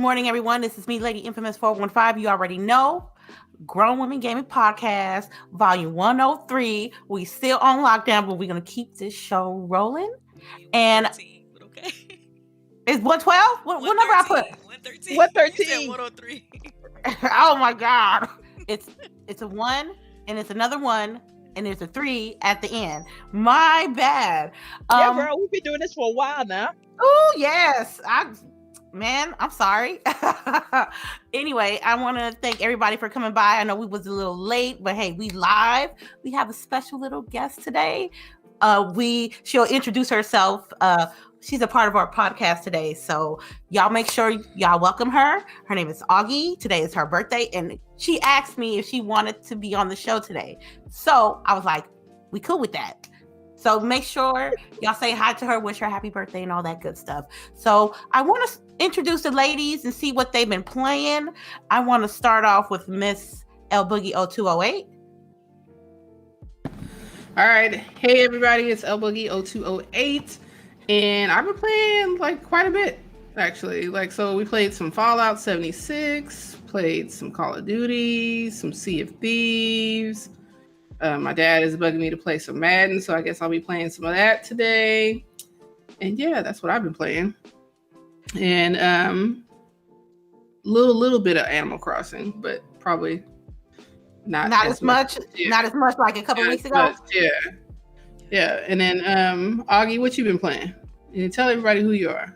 morning, everyone. This is me, Lady Infamous 415. You already know. Grown Women Gaming Podcast, Volume 103. We still on lockdown, but we're going to keep this show rolling. And okay. Is 112? What number I put? 113. 113. 103. Oh my God. It's a 1 and it's another 1 and there's a 3 at the end. My bad. Yeah, girl, we've been doing this for a while now. Oh, yes. I'm sorry. Anyway, I want to thank everybody for coming by. I know we was a little late, but hey, we live. We have a special little guest today. She'll introduce herself. She's a part of our podcast today. So y'all make sure y'all welcome her. Her name is Augie. Today is her birthday. And she asked me if she wanted to be on the show today. So I was like, we cool with that. So make sure y'all say hi to her, wish her happy birthday and all that good stuff. So I want to introduce the ladies and see what they've been playing. I want to start off with Miss LBOOGIE 0208. All right. Hey, everybody. It's LBOOGIE 0208. And I've been playing quite a bit, actually. So we played some Fallout 76, played some Call of Duty, some Sea of Thieves. My dad is bugging me to play some Madden, so I guess I'll be playing some of that today. And yeah, that's what I've been playing. And little bit of Animal Crossing, but probably not as much. Yeah. Not as much like a couple weeks ago. Much, yeah. And then Augie, what you been playing? And tell everybody who you are.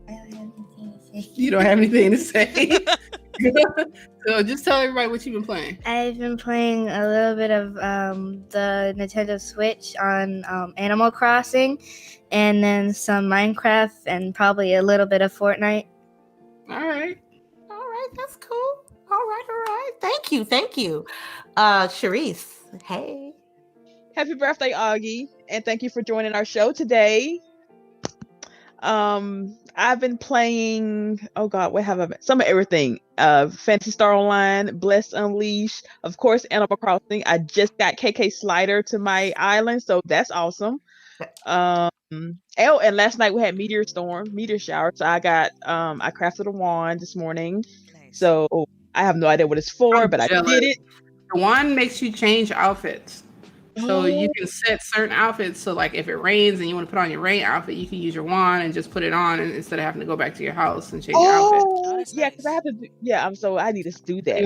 I don't have anything to say. You don't have anything to say. So just tell everybody what you've been playing. I've been playing a little bit of the Nintendo Switch on Animal Crossing, and then some Minecraft, and probably a little bit of Fortnite. All right, that's cool. All right. Thank you. CHAREECE, hey. Happy birthday, Augie, and thank you for joining our show today. I've been playing, what have I been? Some of everything. Phantasy Star Online, Bless Unleashed, of course, Animal Crossing. I just got KK Slider to my island, so that's awesome. And last night we had meteor shower. So I crafted a wand this morning. Nice. So I have no idea what it's for, but jealous. I did it. The wand makes you change outfits. So you can set certain outfits. So if it rains and you want to put on your rain outfit, you can use your wand and just put it on, and instead of having to go back to your house and change your outfit. Yeah, because I have to. So I need to do that.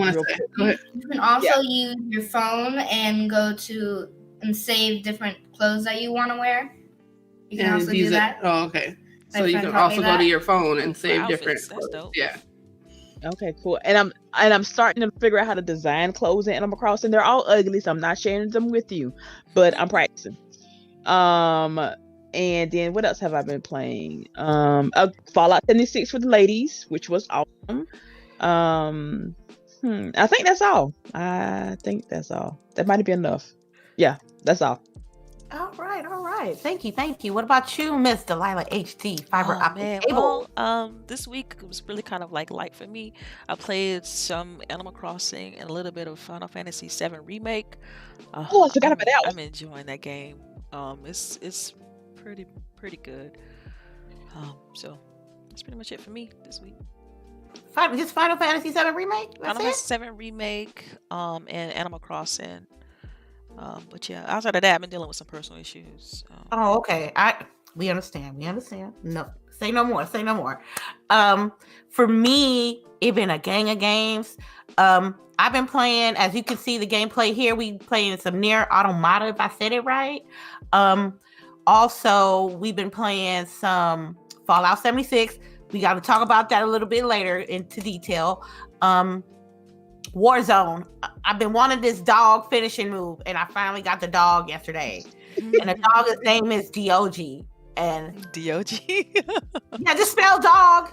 Go ahead. You can also use your phone and go to and save different clothes that you want to wear. You can also do that. Oh, okay. So you can also go to your phone and save different clothes. Yeah. Okay, cool. And I'm starting to figure out how to design clothes in Animal Crossing. They're all ugly, so I'm not sharing them with you, but I'm practicing. And then what else have I been playing? Fallout 76 for the ladies, which was awesome. I think that's all. That might be enough. Yeah, that's all. All right. Thank you. What about you, Miss Delilah HD Fiber Optic Cable? Well, this week was really kind of light for me. I played some Animal Crossing and a little bit of Final Fantasy VII Remake. I forgot about that one. I'm enjoying that game. It's pretty good. So that's pretty much it for me this week. Just Final Fantasy VII Remake? Final Fantasy VII Remake, and Animal Crossing. But yeah, outside of that, I've been dealing with some personal issues. Okay. We understand. No, say no more. For me, it's been a gang of games. I've been playing, as you can see the gameplay here, we playing some Nier Automata, if I said it right. Also, we've been playing some Fallout 76. We got to talk about that a little bit later into detail. Warzone. I've been wanting this dog finishing move, and I finally got the dog yesterday. And the dog's name is DOG. And DOG? Yeah, just spell dog.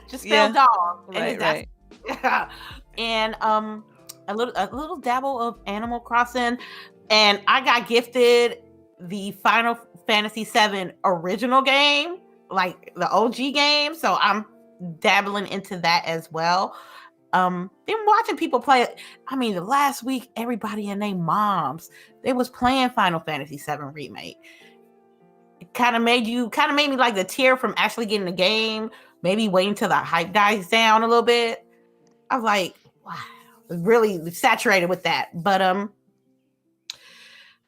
Dog. Right. And a little dabble of Animal Crossing, and I got gifted the Final Fantasy VII original game, like the OG game. So I'm dabbling into that as well. Been watching people play. I mean, the last week, everybody and their moms, they was playing Final Fantasy VII Remake. It kind of made me like the tear from actually getting the game, maybe wait until the hype dies down a little bit. I was like, wow, really saturated with that. But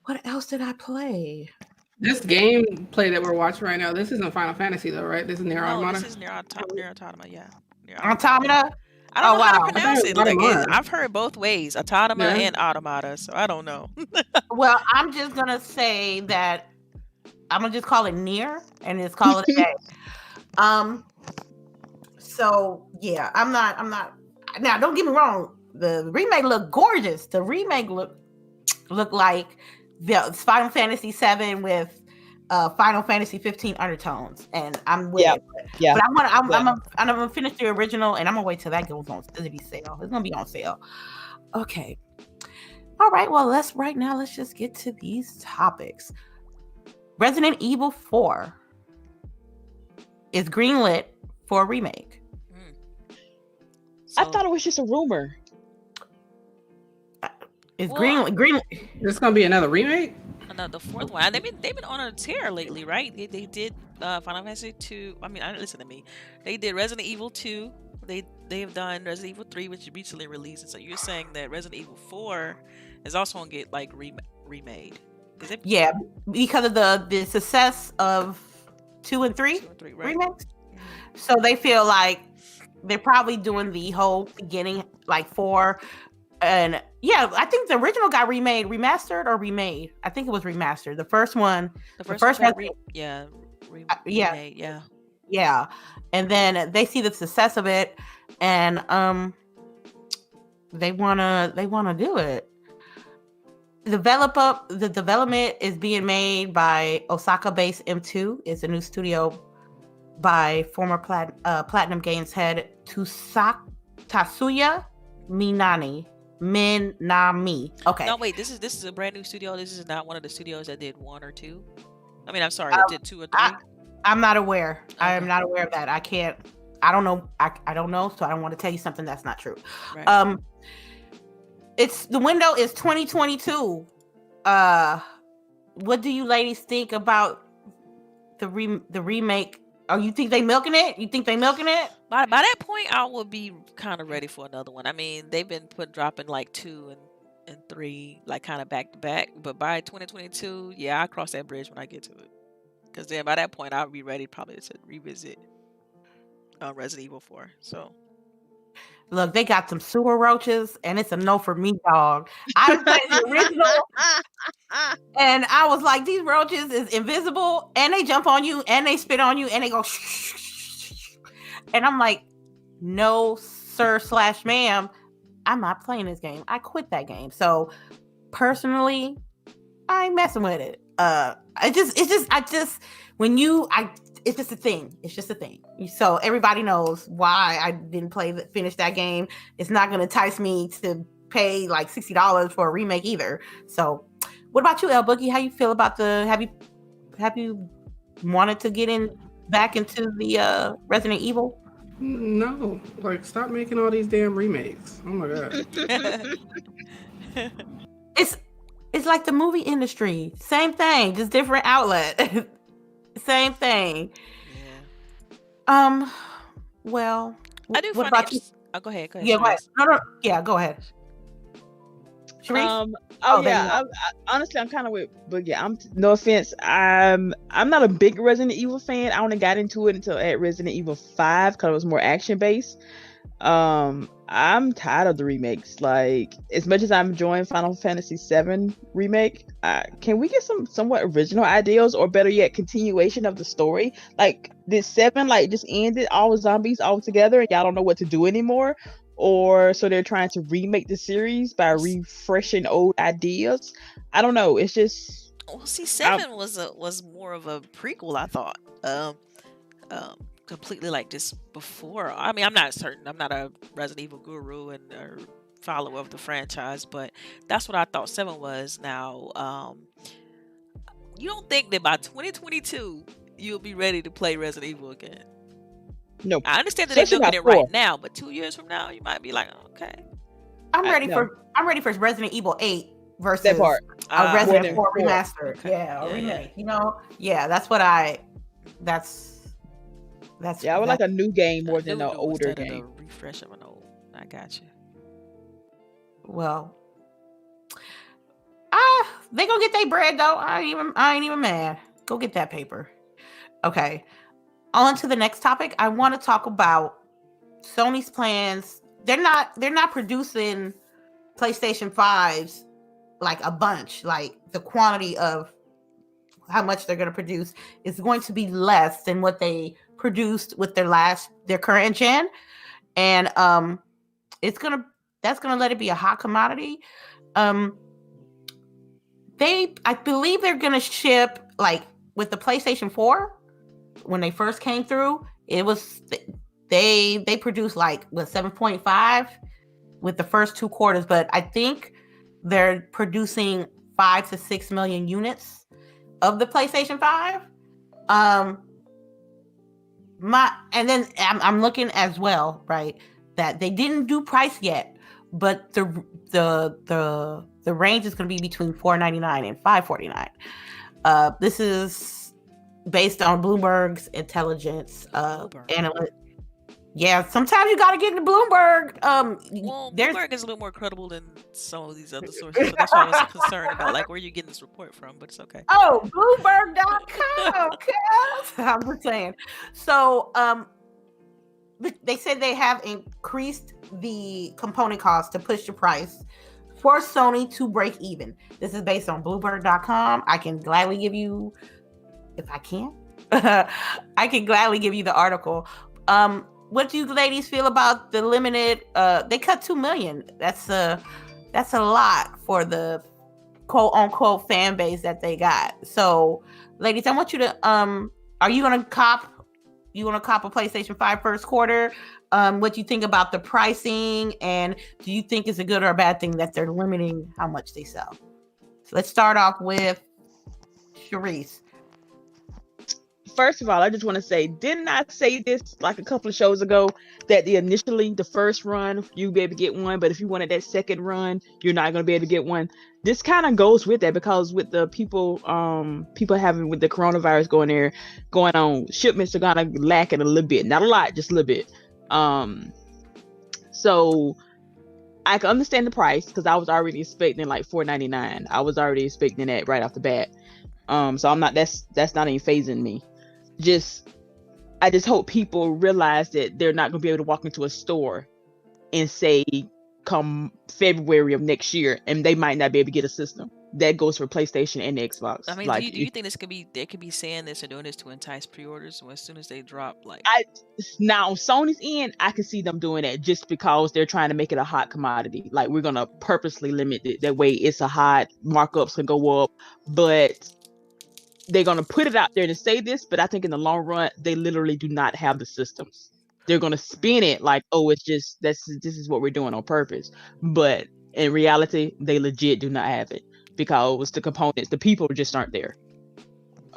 what else did I play? This gameplay that we're watching right now, this isn't Final Fantasy though, right? This is Nier No, Automata. this is Nier Automata. Yeah. Nier Automata? I don't Oh, know how wow. to pronounce it. I thought it Like, was Automata. I've heard both ways, Automata Yeah. and Automata, so I don't know. Well, I'm just gonna say that I'm gonna just call it Nier and just call it a day. So yeah, I'm not now, don't get me wrong, the remake looked gorgeous. The remake looked like the Final Fantasy 7 with Final Fantasy 15 undertones, and I'm with it. Yeah. But I'm gonna finish the original, and I'm gonna wait till that goes on sale. It's gonna be on sale. Okay. All right. Well, let's just get to these topics. Resident Evil 4 is greenlit for a remake. I thought it was just a rumor. It's green. This gonna be another remake? The fourth one. They've been on a tear lately, right? They did Final Fantasy 2. I mean, listen to me. They did Resident Evil 2. They have done Resident Evil 3, which recently released. And so you're saying that Resident Evil 4 is also gonna get like remade? Is it? Yeah, because of the success of 2 and 3, right. remakes. So they feel like they're probably doing the whole beginning, like 4. And yeah, I think the original got remastered or remade. I think it was remastered. The first one. The first one. remade, yeah. Yeah. And then they see the success of it, and they wanna do it. The development is being made by Osaka-based M2. It's a new studio by former Platinum Games head Tatsuya Minami. Okay. No, wait. This is a brand new studio. This is not one of the studios that did 1 or 2. I mean, I'm sorry, that did 2 or 3. I'm not aware. Okay. I am not aware of that. I don't know. I don't know, so I don't want to tell you something that's not true. Right. It's the window is 2022. What do you ladies think about the remake? Oh, you think they milking it? By that point, I will be kind of ready for another one. I mean, they've been dropping like 2 and 3, like kind of back to back. But by 2022, yeah, I'll cross that bridge when I get to it. Because then by that point, I'll be ready probably to revisit Resident Evil 4. So, look, they got some sewer roaches, and it's a no for me, dog. I played the original, and I was like, these roaches is invisible, and they jump on you, and they spit on you, and they go and I'm like, no, sir / ma'am, I'm not playing this game. I quit that game. So personally, I ain't messing with it. It's just a thing. It's just a thing. So everybody knows why I didn't finish that game. It's not going to entice me to pay like $60 for a remake either. So what about you, LBOOGIE? How you feel about have you wanted to get back into the Resident Evil? No, like stop making all these damn remakes. Oh my god. It's like the movie industry. Same thing, just different outlet. Same thing. Yeah. Well, I do. What about you? Oh, go ahead. Yeah, go ahead. No. Yeah, go ahead. CHAREECE? Honestly, I'm kind of with Boogie. No offense. I'm not a big Resident Evil fan. I only got into it until at Resident Evil 5 because it was more action based. I'm tired of the remakes. Like, as much as I'm enjoying Final Fantasy 7 remake, can we get some somewhat original ideas, or better yet, continuation of the story? Like, did 7 just ended all the zombies all together and y'all don't know what to do anymore? Or so they're trying to remake the series by refreshing old ideas? I don't know. It's just, well, see, 7 was more of a prequel, I thought. Completely like this before. I mean, I'm not certain. I'm not a Resident Evil guru and or follower of the franchise, but that's what I thought 7 was. Now, you don't think that by 2022 you'll be ready to play Resident Evil again? No. I understand that they're milking it right now, but 2 years from now, you might be like, okay. I'm ready for Resident Evil 8 versus that part. Resident 4 remastered. Okay. Yeah, Yeah. remake. You know, yeah, that's what That's Yeah, I would like a new game more A than new an older instead of game. the refresh of an old. I got you. well. They gonna get their bread though. I ain't even mad. Go get that paper. Okay. On to the next topic. I want to talk about Sony's plans. They're not producing PlayStation 5s like a bunch. Like the quantity of how much they're going to produce is going to be less than what they produced with their current gen. And that's gonna let it be a hot commodity. I believe they're gonna ship, like with the PlayStation 4 when they first came through, it was they produced like 7.5 with the first 2 quarters, but I think they're producing 5 to 6 million units of the PlayStation 5. And then I'm looking as well, right, that they didn't do price yet, but the range is going to be between $499 and $549. This is based on Bloomberg's intelligence analyst. Yeah, sometimes you got to get into Bloomberg. Well, Bloomberg is a little more credible than some of these other sources, so that's why I was concerned about like where you getting this report from. But it's okay. Oh, Bloomberg.com. I'm just saying. So, they said they have increased the component cost to push the price for Sony to break even. This is based on Bloomberg.com. I can gladly give you, if I can, I can gladly give you the article. What do you ladies feel about the limited? They cut 2 million. That's a lot for the quote unquote fan base that they got. So, ladies, I want you to are you gonna cop? You want to cop a PlayStation 5 first quarter? What do you think about the pricing? And do you think it's a good or a bad thing that they're limiting how much they sell? So let's start off with CHAREECE. First of all, I just want to say, didn't I say this like a couple of shows ago that the first run, you'll be able to get one, but if you wanted that second run, you're not going to be able to get one. This kind of goes with that, because with the people having with the coronavirus going on, shipments are going to lack it a little bit, not a lot, just a little bit. So I can understand the price, because I was already expecting like $499. I was already expecting that right off the bat. So I'm not. That's not even phasing me. I just hope people realize that they're not going to be able to walk into a store and say come February of next year, and they might not be able to get a system. That goes for PlayStation and the Xbox. I mean, like, do you think they could be saying this or doing this to entice pre-orders as soon as they drop? Like, now on Sony's end, I can see them doing that just because they're trying to make it a hot commodity. Like, we're gonna purposely limit it that way. It's a hot, markups can go up, but they're going to put it out there to say this, but I think in the long run, they literally do not have the systems. They're going to spin it like, oh, it's just, this is what we're doing on purpose. But in reality, they legit do not have it, because the components, the people just aren't there.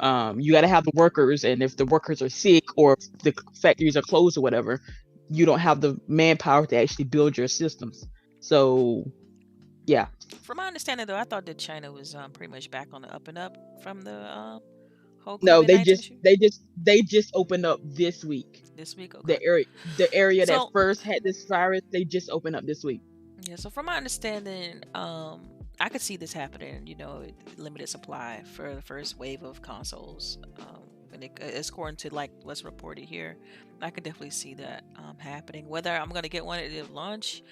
You got to have the workers, and if the workers are sick or if the factories are closed or whatever, you don't have the manpower to actually build your systems. So, yeah. From my understanding, though, I thought that China was pretty much back on the up and up from the whole COVID-19 No, issue. they just opened up this week. This week, okay. The area that first had this virus, they just opened up this week. Yeah. So from my understanding, I could see this happening. Limited supply for the first wave of consoles. And it's according to like what's reported here, I could definitely see that happening. Whether I'm gonna get one at launch,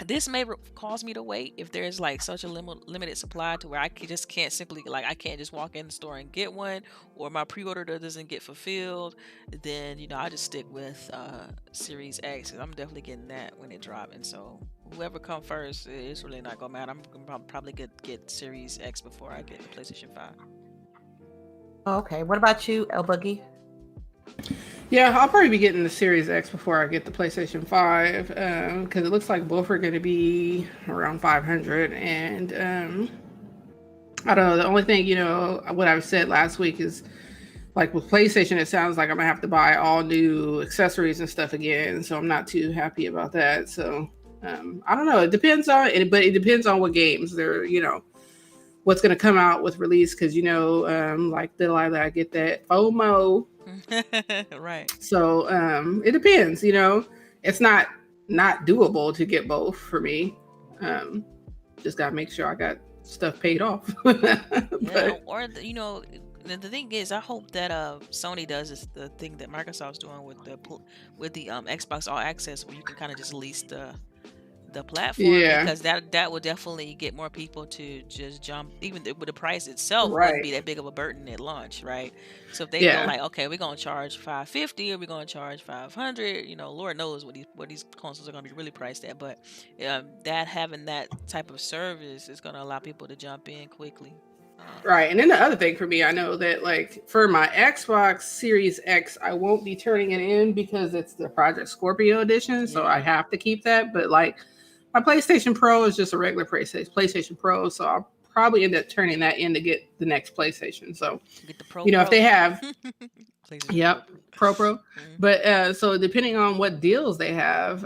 this may cause me to wait if there's like such a limited supply to where I just can't simply, like, I can't just walk in the store and get one, or my pre-order doesn't get fulfilled. Then I just stick with Series X, because I'm definitely getting that when it drops. And so whoever come first, it's really not gonna matter. I'm gonna probably get Series X before I get the PlayStation 5. Okay, what about you, LBOOGIE? Yeah, I'll probably be getting the Series X before I get the PlayStation 5, because it looks like both are going to be around $500. And I don't know. The only thing, what I've said last week is, like with PlayStation, it sounds like I'm going to have to buy all new accessories and stuff again. So I'm not too happy about that. So I don't know. It depends on it, but it depends on what games they're, what's going to come out with release. Because, like Delilah, I get that FOMO Right. So it depends. It's not doable to get both for me. Just gotta make sure I got stuff paid off. Yeah, But or the thing is, I hope that Sony does is the thing that Microsoft's doing with the Xbox All Access, where you can kind of just lease the platform, Yeah. because that would definitely get more people to just jump, even with the price itself Right. wouldn't be that big of a burden at launch, right? So if they Yeah. go like, okay, we're gonna charge $550 or we're gonna charge $500, Lord knows what these consoles are gonna be really priced at, but that having that type of service is gonna allow people to jump in quickly. Right. And then the other thing for me, I know that like for my Xbox Series X, I won't be turning it in because it's the Project Scorpio edition. So I have to keep that. But like my PlayStation Pro is just a regular PlayStation Pro. So I'll probably end up turning that in to get the next PlayStation. So, Get the Pro if they have, PlayStation yep, Pro. Mhm. But so depending on what deals they have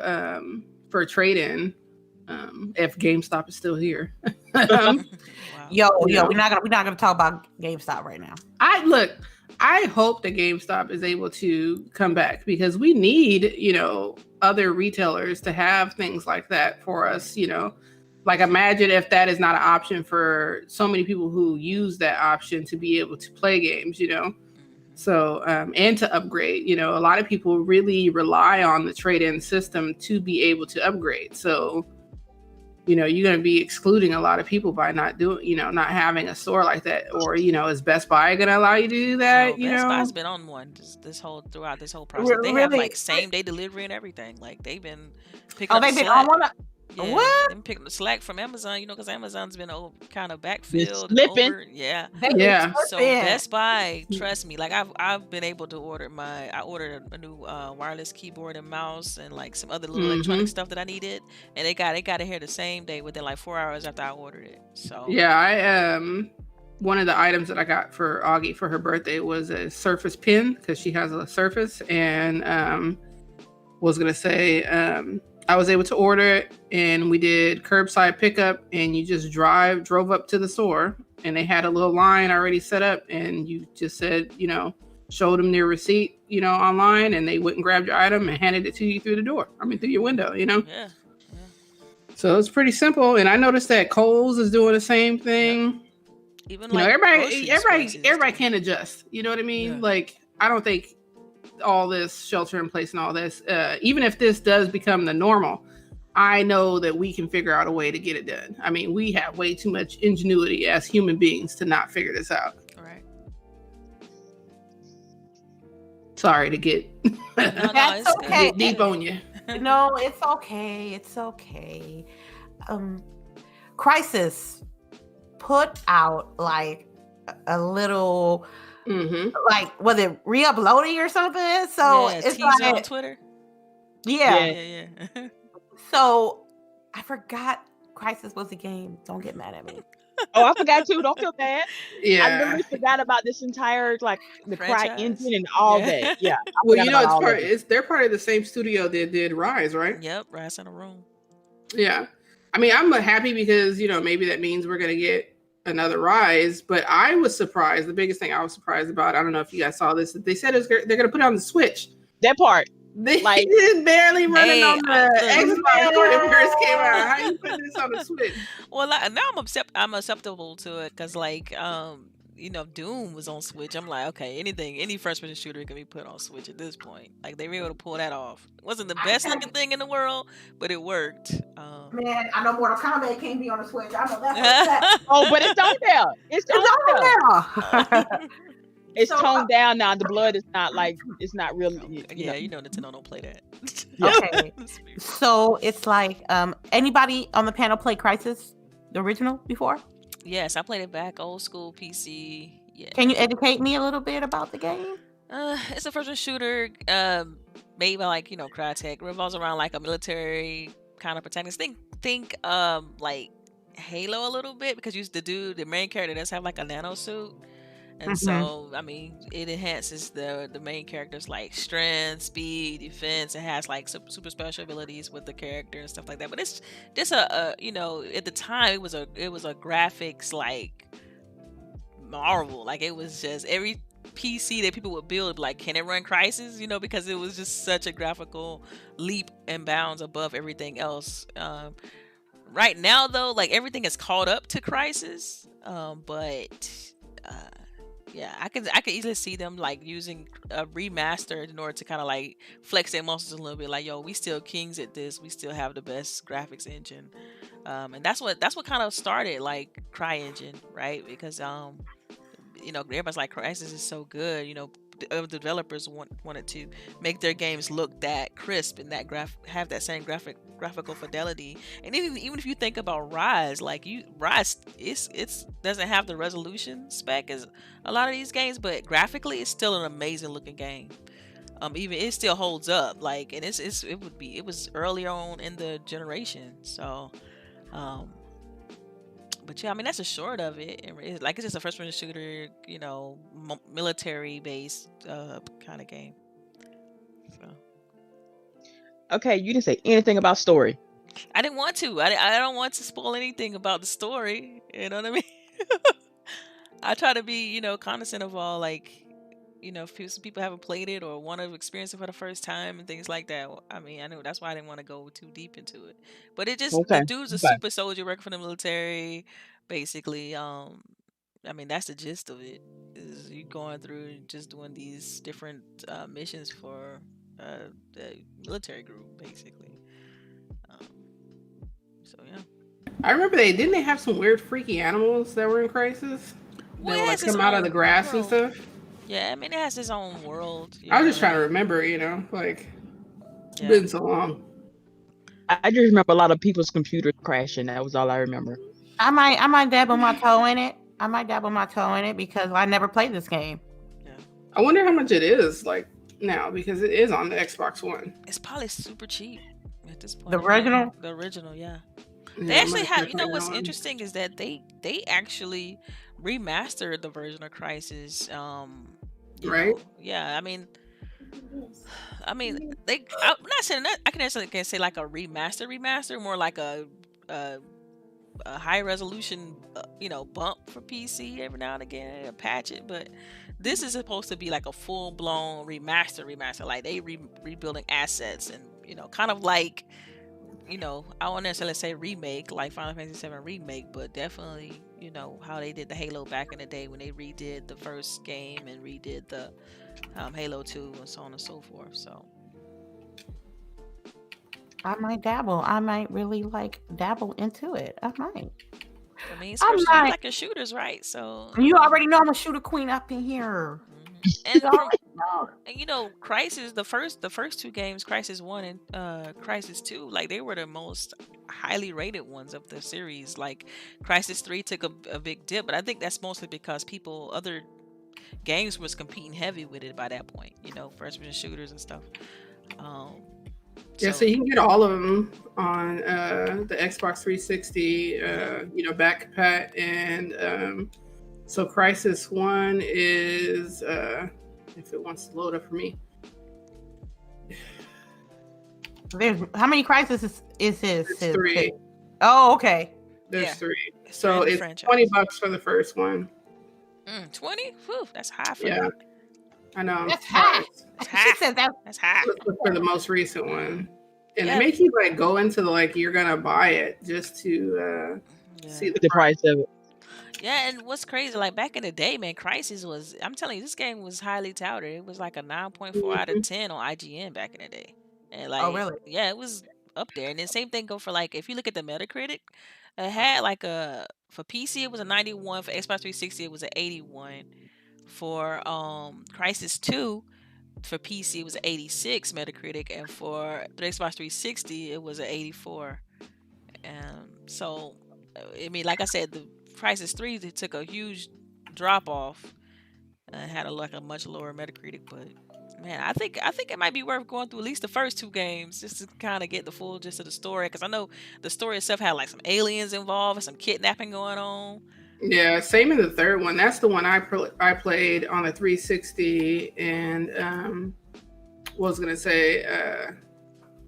for trade-in, if GameStop is still here. Wow. Yo, we're not gonna talk about GameStop right now. I hope that GameStop is able to come back, because we need, other retailers to have things like that for us, Like imagine if that is not an option for so many people who use that option to be able to play games, So, and to upgrade, a lot of people really rely on the trade-in system to be able to upgrade. So, you're going to be excluding a lot of people by not doing, not having a store like that. Or, is Best Buy going to allow you to do that? Best Buy's been on one throughout this whole process. They have like same day delivery and everything. Like they've been picking up they've been slack. on one. Yeah, What? they've been picking up slack from Amazon, because Amazon's been kind of backfilled. slipping. Over. Yeah. Yeah. So Best Buy, trust me, like I've been able to ordered a new wireless keyboard and mouse and like some other little electronic stuff that I needed, and they got it here the same day within like 4 hours after I ordered it. So yeah, I one of the items that I got for Augie for her birthday was a Surface Pen, because she has a Surface, and was gonna say I was able to order it, and we did curbside pickup, and you just drove up to the store, and they had a little line already set up, and you just said, showed them their receipt, online, and they went and grabbed your item and handed it to you through your window, Yeah. So it's pretty simple. And I noticed that Kohl's is doing the same thing. Even everybody can adjust. You know what I mean? Yeah. Like, I don't think all this shelter in place and all this, even if this does become the normal, I know that we can figure out a way to get it done. I mean, we have way too much ingenuity as human beings to not figure this out. All right. Sorry to get That's okay. get deep on you. No, it's okay. It's okay. Crisis put out like a little, like, was it re-uploading or something? So it's teaser like on Twitter. Yeah. So I forgot Crisis was a game. Don't get mad at me. Oh, I forgot too. Don't feel bad. Yeah. I literally forgot about this entire the Cry Franchise. engine and all that. Yeah. I Well, forgot about all of it. they're part of the same studio that did Rise, right? Yep, Rise in a Room. Yeah. I mean, I'm happy because, maybe that means we're going to get another Rise, but I was surprised. The biggest thing I was surprised about, I don't know if you guys saw this, that they said they're going to put it on the Switch. That part. They Like- did barely running Hey, on the Xbox when it first came out. How you put this on the Switch? Well, now I'm acceptable to it, because Doom was on Switch. I'm like, okay, any first person shooter can be put on Switch at this point. Like they were able to pull that off. It wasn't the best looking thing in the world, but it worked. Man, I know Mortal Kombat can't be on the Switch. I know that's Oh, but it's on there. It's on there. It's So, toned down now. The blood is not like, it's not really. Yeah, Nintendo don't play that. Okay. So it's like, anybody on the panel play Crisis, the original, before? Yes, I played it back, old school PC. Yeah. Can you educate me a little bit about the game? It's a first-person shooter, made by Crytek. Revolves around like a military kind of protagonist. Think like Halo a little bit, because the main character does have like a nano suit. And so, I mean, it enhances the main character's like strength, speed, defense. It has like super special abilities with the character and stuff like that. But it's just at the time it was a graphics like marvel. Like it was just PC that people would build, like, can it run Crisis? You know, because it was just such a graphical leap and bounds above everything else. Right now, though, like, everything is caught up to Crisis. But yeah, I could easily see them like using a remaster in order to kind of like flex their muscles a little bit. Like, yo, we still kings at this. We still have the best graphics engine, and that's what kind of started like CryEngine, right? Because you know, everybody's like, Crysis is so good. You know, the developers wanted to make their games look that crisp and that have that same graphical fidelity. And even if you think about Rise, like Rise, it's doesn't have the resolution spec as a lot of these games, but graphically, it's still an amazing looking game. Even it still holds up. Like, and it was earlier on in the generation, so. But yeah, I mean, that's a short of it. It's like, it's just a first-person shooter, you know, military-based kind of game. So. Okay, you didn't say anything about story. I didn't want to. I don't want to spoil anything about the story. You know what I mean? I try to be, you know, cognizant of all, like, you know, if some people haven't played it or want to experience it for the first time and things like that. I mean, I know that's why I didn't want to go too deep into it. But it just, Okay. the dude's a super soldier working for the military, basically. I mean, that's the gist of it. Is you going through and just doing these different missions for the military group, basically. So yeah. I remember didn't they have some weird freaky animals that were in Crisis? Well, They would it like has its come out of own the grass and world. stuff. Yeah, I mean, it has its own world. I was just trying to remember, you know, like, it's Yeah. been so long. I just remember a lot of people's computers crashing. That was all I remember. I might dabble my toe in it. I might dabble my toe in it because I never played this game. Yeah. I wonder how much it is like now, because it is on the Xbox One. It's probably super cheap at this point. The original? The original, yeah. Yeah, They I actually might have, check you know, later what's on. interesting is that they actually remastered the version of Crisis. You Right? know, yeah, I mean, I'm not saying that. I can necessarily say like a remaster, more like a high resolution, you know, bump for PC every now and again, patch it. But this is supposed to be like a full blown remaster. Like, they rebuilding assets and, you know, kind of like, you know, I won't necessarily say remake like Final Fantasy VII remake, but definitely, you know, how they did the Halo back in the day when they redid the first game and redid the Halo 2 and so on and so forth. So I might dabble. I might really like dabble into it. I might. I mean, especially you like your shooters, right? So You already know I'm a shooter queen up in here. and You already know. and you know, Crisis, the first two games, Crisis 1 and Crisis 2, like, they were the most highly rated ones of the series. Like, Crisis 3 took a big dip, but I think that's mostly because other games was competing heavy with it by that point, you know, first person shooters and stuff. Yeah, so you can get all of them on the Xbox 360, you know, back compat, and so Crisis 1 is, if it wants to load up for me. How many Crisis is this? It's 3. Oh, okay. There's Yeah. 3. So in the it's franchise. $20 for the first one. 20? Whew, that's high for Yeah. that. I know. That's high. That's She high. said that. That's high. Let's look for the most recent one. And Yeah. it makes you like go into the like you're gonna buy it just to see The price of it. Yeah, and what's crazy, like, back in the day, man, Crisis was, I'm telling you, this game was highly touted. It was like a 9.4 out of 10 on IGN back in the day. And like, Oh, really? yeah, it was up there. And then same thing go for, like, if you look at the Metacritic, it had like for PC it was a 91, for Xbox 360 it was an 81. For Crisis 2 for PC it was an 86 Metacritic, and for the Xbox 360 it was an 84. So I mean, like I said, the Crisis 3 they took a huge drop off and had a much lower Metacritic, but man, I think it might be worth going through at least the first two games just to kind of get the full gist of the story, because I know the story itself had like some aliens involved and some kidnapping going on. Yeah, same in the third one. That's the one I played on the 360, and was gonna say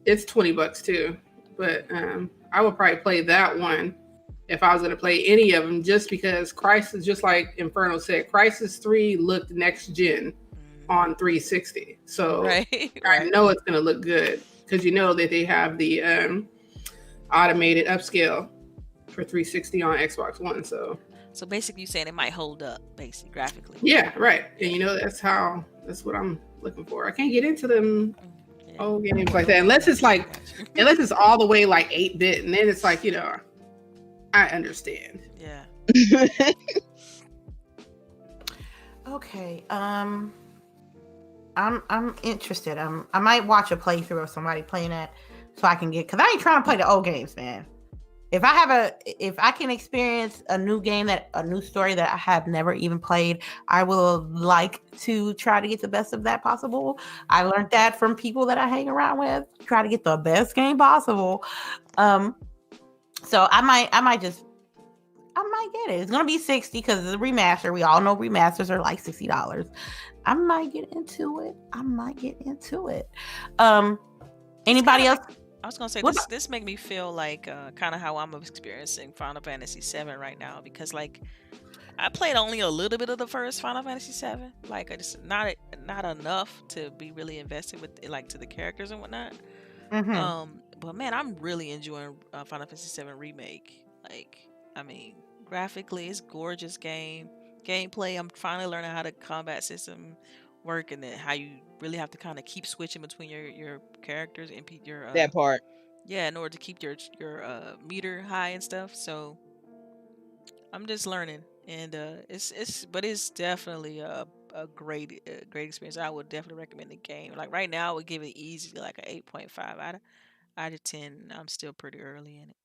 it's $20 too, but I will probably play that one if I was going to play any of them, just because Crisis, just like Inferno said, Crisis 3 looked next gen on 360. So Right. I know it's going to look good because you know that they have the automated upscale for 360 on Xbox One. So basically, you're saying it might hold up, basically graphically. yeah, right. And you know that's what I'm looking for. I can't get into them old games like that unless it's all the way like 8-bit, and then it's like, you know, I understand. Yeah. Okay. I'm interested. I might watch a playthrough of somebody playing that so I can get, because I ain't trying to play the old games, man. If I can experience a new story that I have never even played, I will like to try to get the best of that possible. I learned that from people that I hang around with. Try to get the best game possible. So I might get it. It's gonna be $60 because it's a remaster. We all know remasters are like $60. I might get into it. Anybody else? I was gonna say this make me feel like kind of how I'm experiencing Final Fantasy VII right now, because like I played only a little bit of the first Final Fantasy VII, like it's not enough to be really invested with like to the characters and whatnot. But man, I'm really enjoying Final Fantasy VII Remake. Like, I mean, graphically, it's gorgeous gameplay. I'm finally learning how the combat system work, and then how you really have to kind of keep switching between your characters and your that part. Yeah, in order to keep your meter high and stuff. So I'm just learning, and it's definitely a great experience. I would definitely recommend the game. Like right now, I would give it easily like an 8.5 out of 10. I'm still pretty early in it.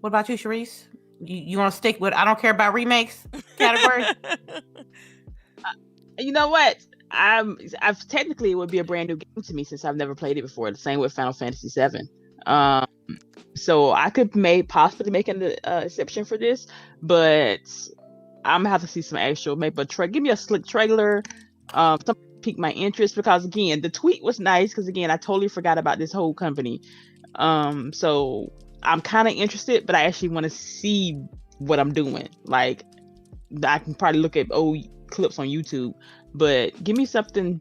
What about you, Charisse? You want to stick with I don't care about remakes category? You know what? I've technically, it would be a brand new game to me since I've never played it before. The same with Final Fantasy VII. So I could possibly make an exception for this, but I'm gonna have to see some actual give me a slick trailer, something pique my interest, because again, the tweet was nice because again, I totally forgot about this whole company. So I'm kind of interested, but I actually want to see what I'm doing. Like, I can probably look at old clips on YouTube, but give me something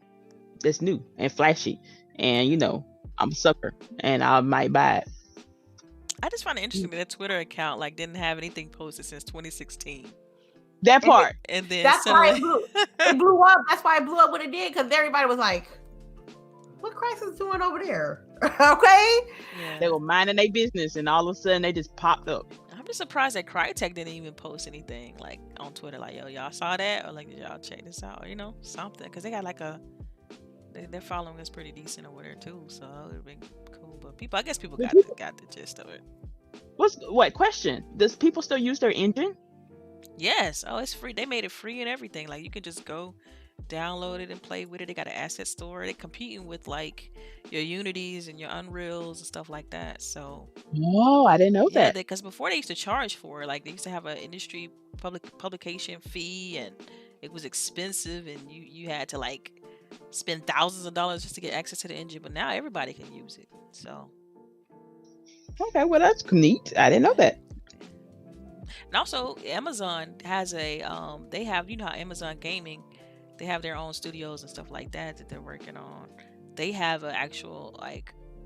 that's new and flashy, and you know, I'm a sucker and I might buy it. I just find it interesting that their Twitter account like didn't have anything posted since 2016. That part. And then that's why it blew up. That's why it blew up when it did, because everybody was like, what Crisis doing over there? Okay. Yeah. They were minding their business and all of a sudden they just popped up. I'm just surprised that Crytek didn't even post anything like on Twitter, like, yo, y'all saw that, or like, did y'all check this out, or you know, something, because they got like their following is pretty decent over there too, so it would have been cool. But I guess people got the gist of it. What question? Does people still use their engine? Yes. Oh, it's free. They made it free and everything. Like, you can just go download it and play with it. They got an asset store. They're competing with like your Unities and your Unreals and stuff like that. So oh, I didn't know that. Because before they used to charge for it. Like, they used to have an industry publication fee, and it was expensive, and you had to like spend thousands of dollars just to get access to the engine. But now everybody can use it. So okay, well, that's neat. I didn't know that. And also, Amazon has a they have, you know how Amazon Gaming, they have their own studios and stuff like that they're working on. They have an actual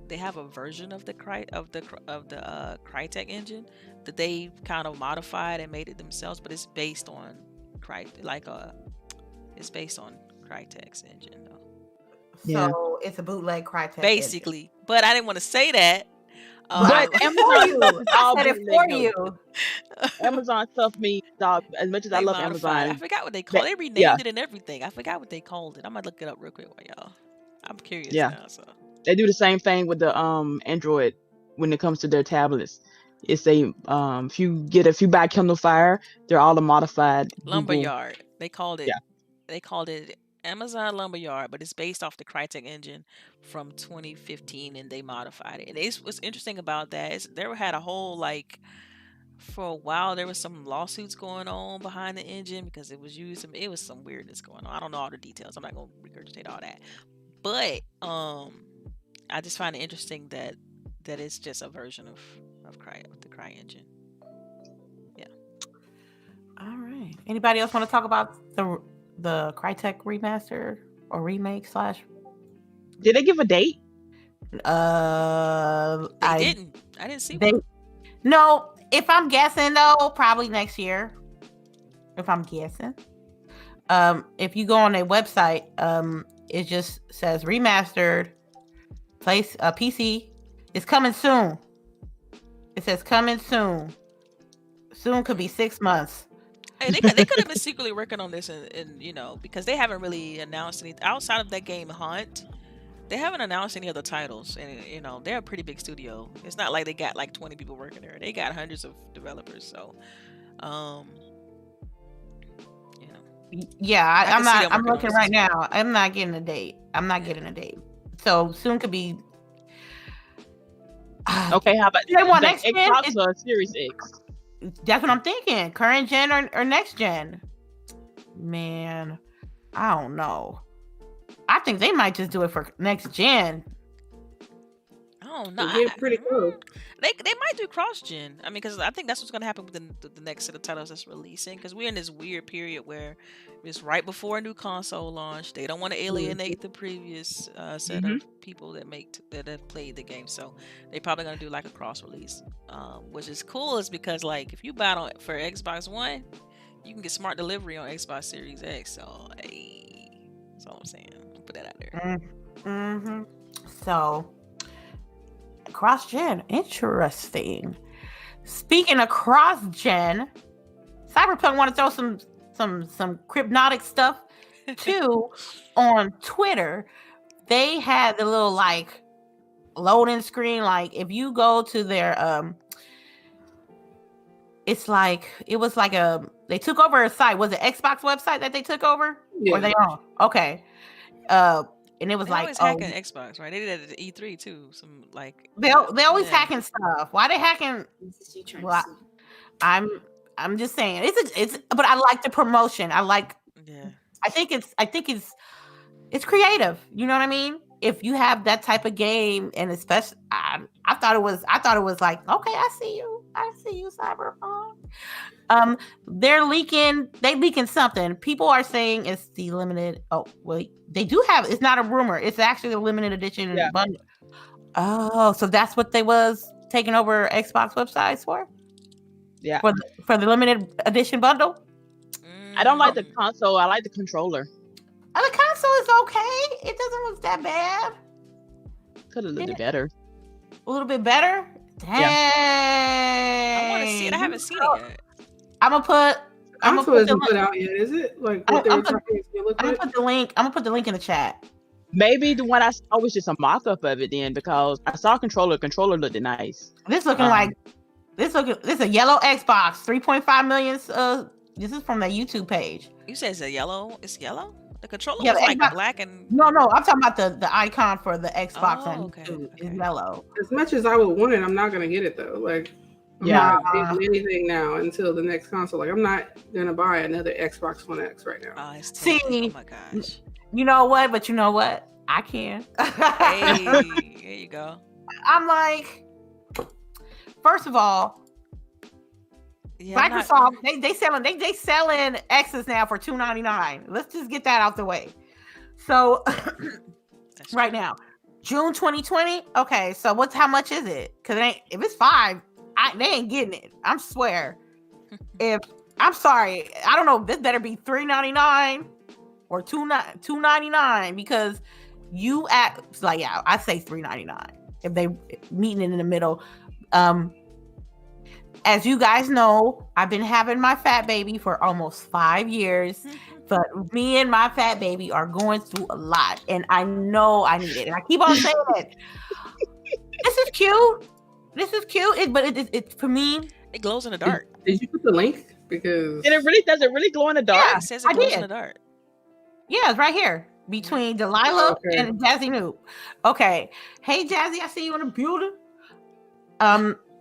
they have a version of the Crytek engine that they kind of modified and made it themselves, but it's based on it's based on Crytek's engine though. So it's a bootleg Crytek basically engine. But I didn't want to say that. But Amazon, I said it for you. Amazon stuff means as much as I love Amazon. I forgot what they called it. They renamed it and everything. I forgot what they called it. I'm gonna look it up real quick while y'all. I'm curious now. So they do the same thing with the Android when it comes to their tablets. It's if you buy Kindle Fire, they're all the modified Lumberyard. They called it. They called it Amazon Lumberyard, but it's based off the Crytek engine from 2015, and they modified it. And what's interesting about that is they had a whole for a while there was some lawsuits going on behind the engine because it was used. It was some weirdness going on. I don't know all the details. I'm not gonna regurgitate all that, but I just find it interesting that that it's just a version of the CryEngine. All right. Anybody else want to talk about the Crytek remaster or remake slash? Did they give a date? I didn't see one. No. If I'm guessing though, probably next year. If I'm guessing. If you go on their website, it just says remastered. PC. It's coming soon. It says coming soon. Soon could be 6 months. Hey, they could have been secretly working on this, and because they haven't really announced anything outside of that game Hunt. They haven't announced any other titles, and they're a pretty big studio. It's not like they got like 20 people working there. They got hundreds of developers. So, yeah, I'm not. I'm looking right now. I'm not getting a date. Getting a date. So soon could be. Okay, how about they want next gen? Xbox or Series X? That's what I'm thinking. Current gen or next gen? Man, I don't know. I think they might just do it for next gen. Oh no, pretty close. They might do cross gen. I mean, because I think that's what's gonna happen with the next set of titles that's releasing. Because we're in this weird period where it's right before a new console launch. They don't want to alienate the previous set of people that have played the game. So they probably gonna do like a cross release, which is cool. Is because like if you buy it for Xbox One, you can get smart delivery on Xbox Series X. So hey, that's all I'm saying. I'll put that out there. Mm-hmm. So. Cross-gen, interesting. Speaking of cross-gen, Cyberpunk want to throw some crypnotic stuff too on Twitter. They had the little like loading screen. Like if you go to their it's like it was like they took over a site. Was it Xbox website that they took over? Yeah. Or they own? Okay. And it was they like always hacking Xbox, right? They did that at the E3 too. Some like they always hacking stuff. Why they hacking? Well, I'm just saying it's but I like the promotion. I like. Yeah. I think it's creative. You know what I mean? If you have that type of game, and especially I thought it was like, okay, I see you, Cyberpunk. They leaking something. People are saying it's the limited. Oh, well, they do have. It's not a rumor. It's actually the limited edition bundle. Oh, so that's what they was taking over Xbox websites for? Yeah. For the limited edition bundle. I don't like the console. I like the controller. The console is okay. It doesn't look that bad. Could have looked better. A little bit better. Dang. Yeah. I want to see it. I haven't seen it yet. I'm gonna put out yet, is it? Like what I'm gonna put the link. I'm gonna put the link in the chat. Maybe the one I saw was just a mock-up of it then, because I saw controller. Controller looked nice. This looking like this is a yellow Xbox, 3.5 million. This is from the YouTube page. You said it's a yellow. It's yellow. The controller Yeah, was like Xbox, black and. No, I'm talking about the icon for the Xbox on YouTube is yellow. As much as I would want it, I'm not gonna get it though. Like. I'm not getting anything now until the next console. Like I'm not gonna buy another Xbox One X right now. See, oh my gosh. You know what? But you know what? I can. Hey, there you go. I'm like, first of all, Microsoft they selling X's now for $299. Let's just get that out the way. So right now, June 2020. Okay, so how much is it? Because if it's $5. They ain't getting it. I swear. I'm sorry, I don't know. This better be $3.99 or $2.99 because you act like I say $3.99 if they meeting in the middle. As you guys know, I've been having my fat baby for almost 5 years, but me and my fat baby are going through a lot, and I know I need it, and I keep on saying it. This is cute. But it for me. It glows in the dark. Did you put the link? Because does it really glow in the dark? Yeah, it says it glows in the dark. Yeah, it's right here between Delilah and Jazzy Noob. Okay, hey Jazzy, I see you in the building.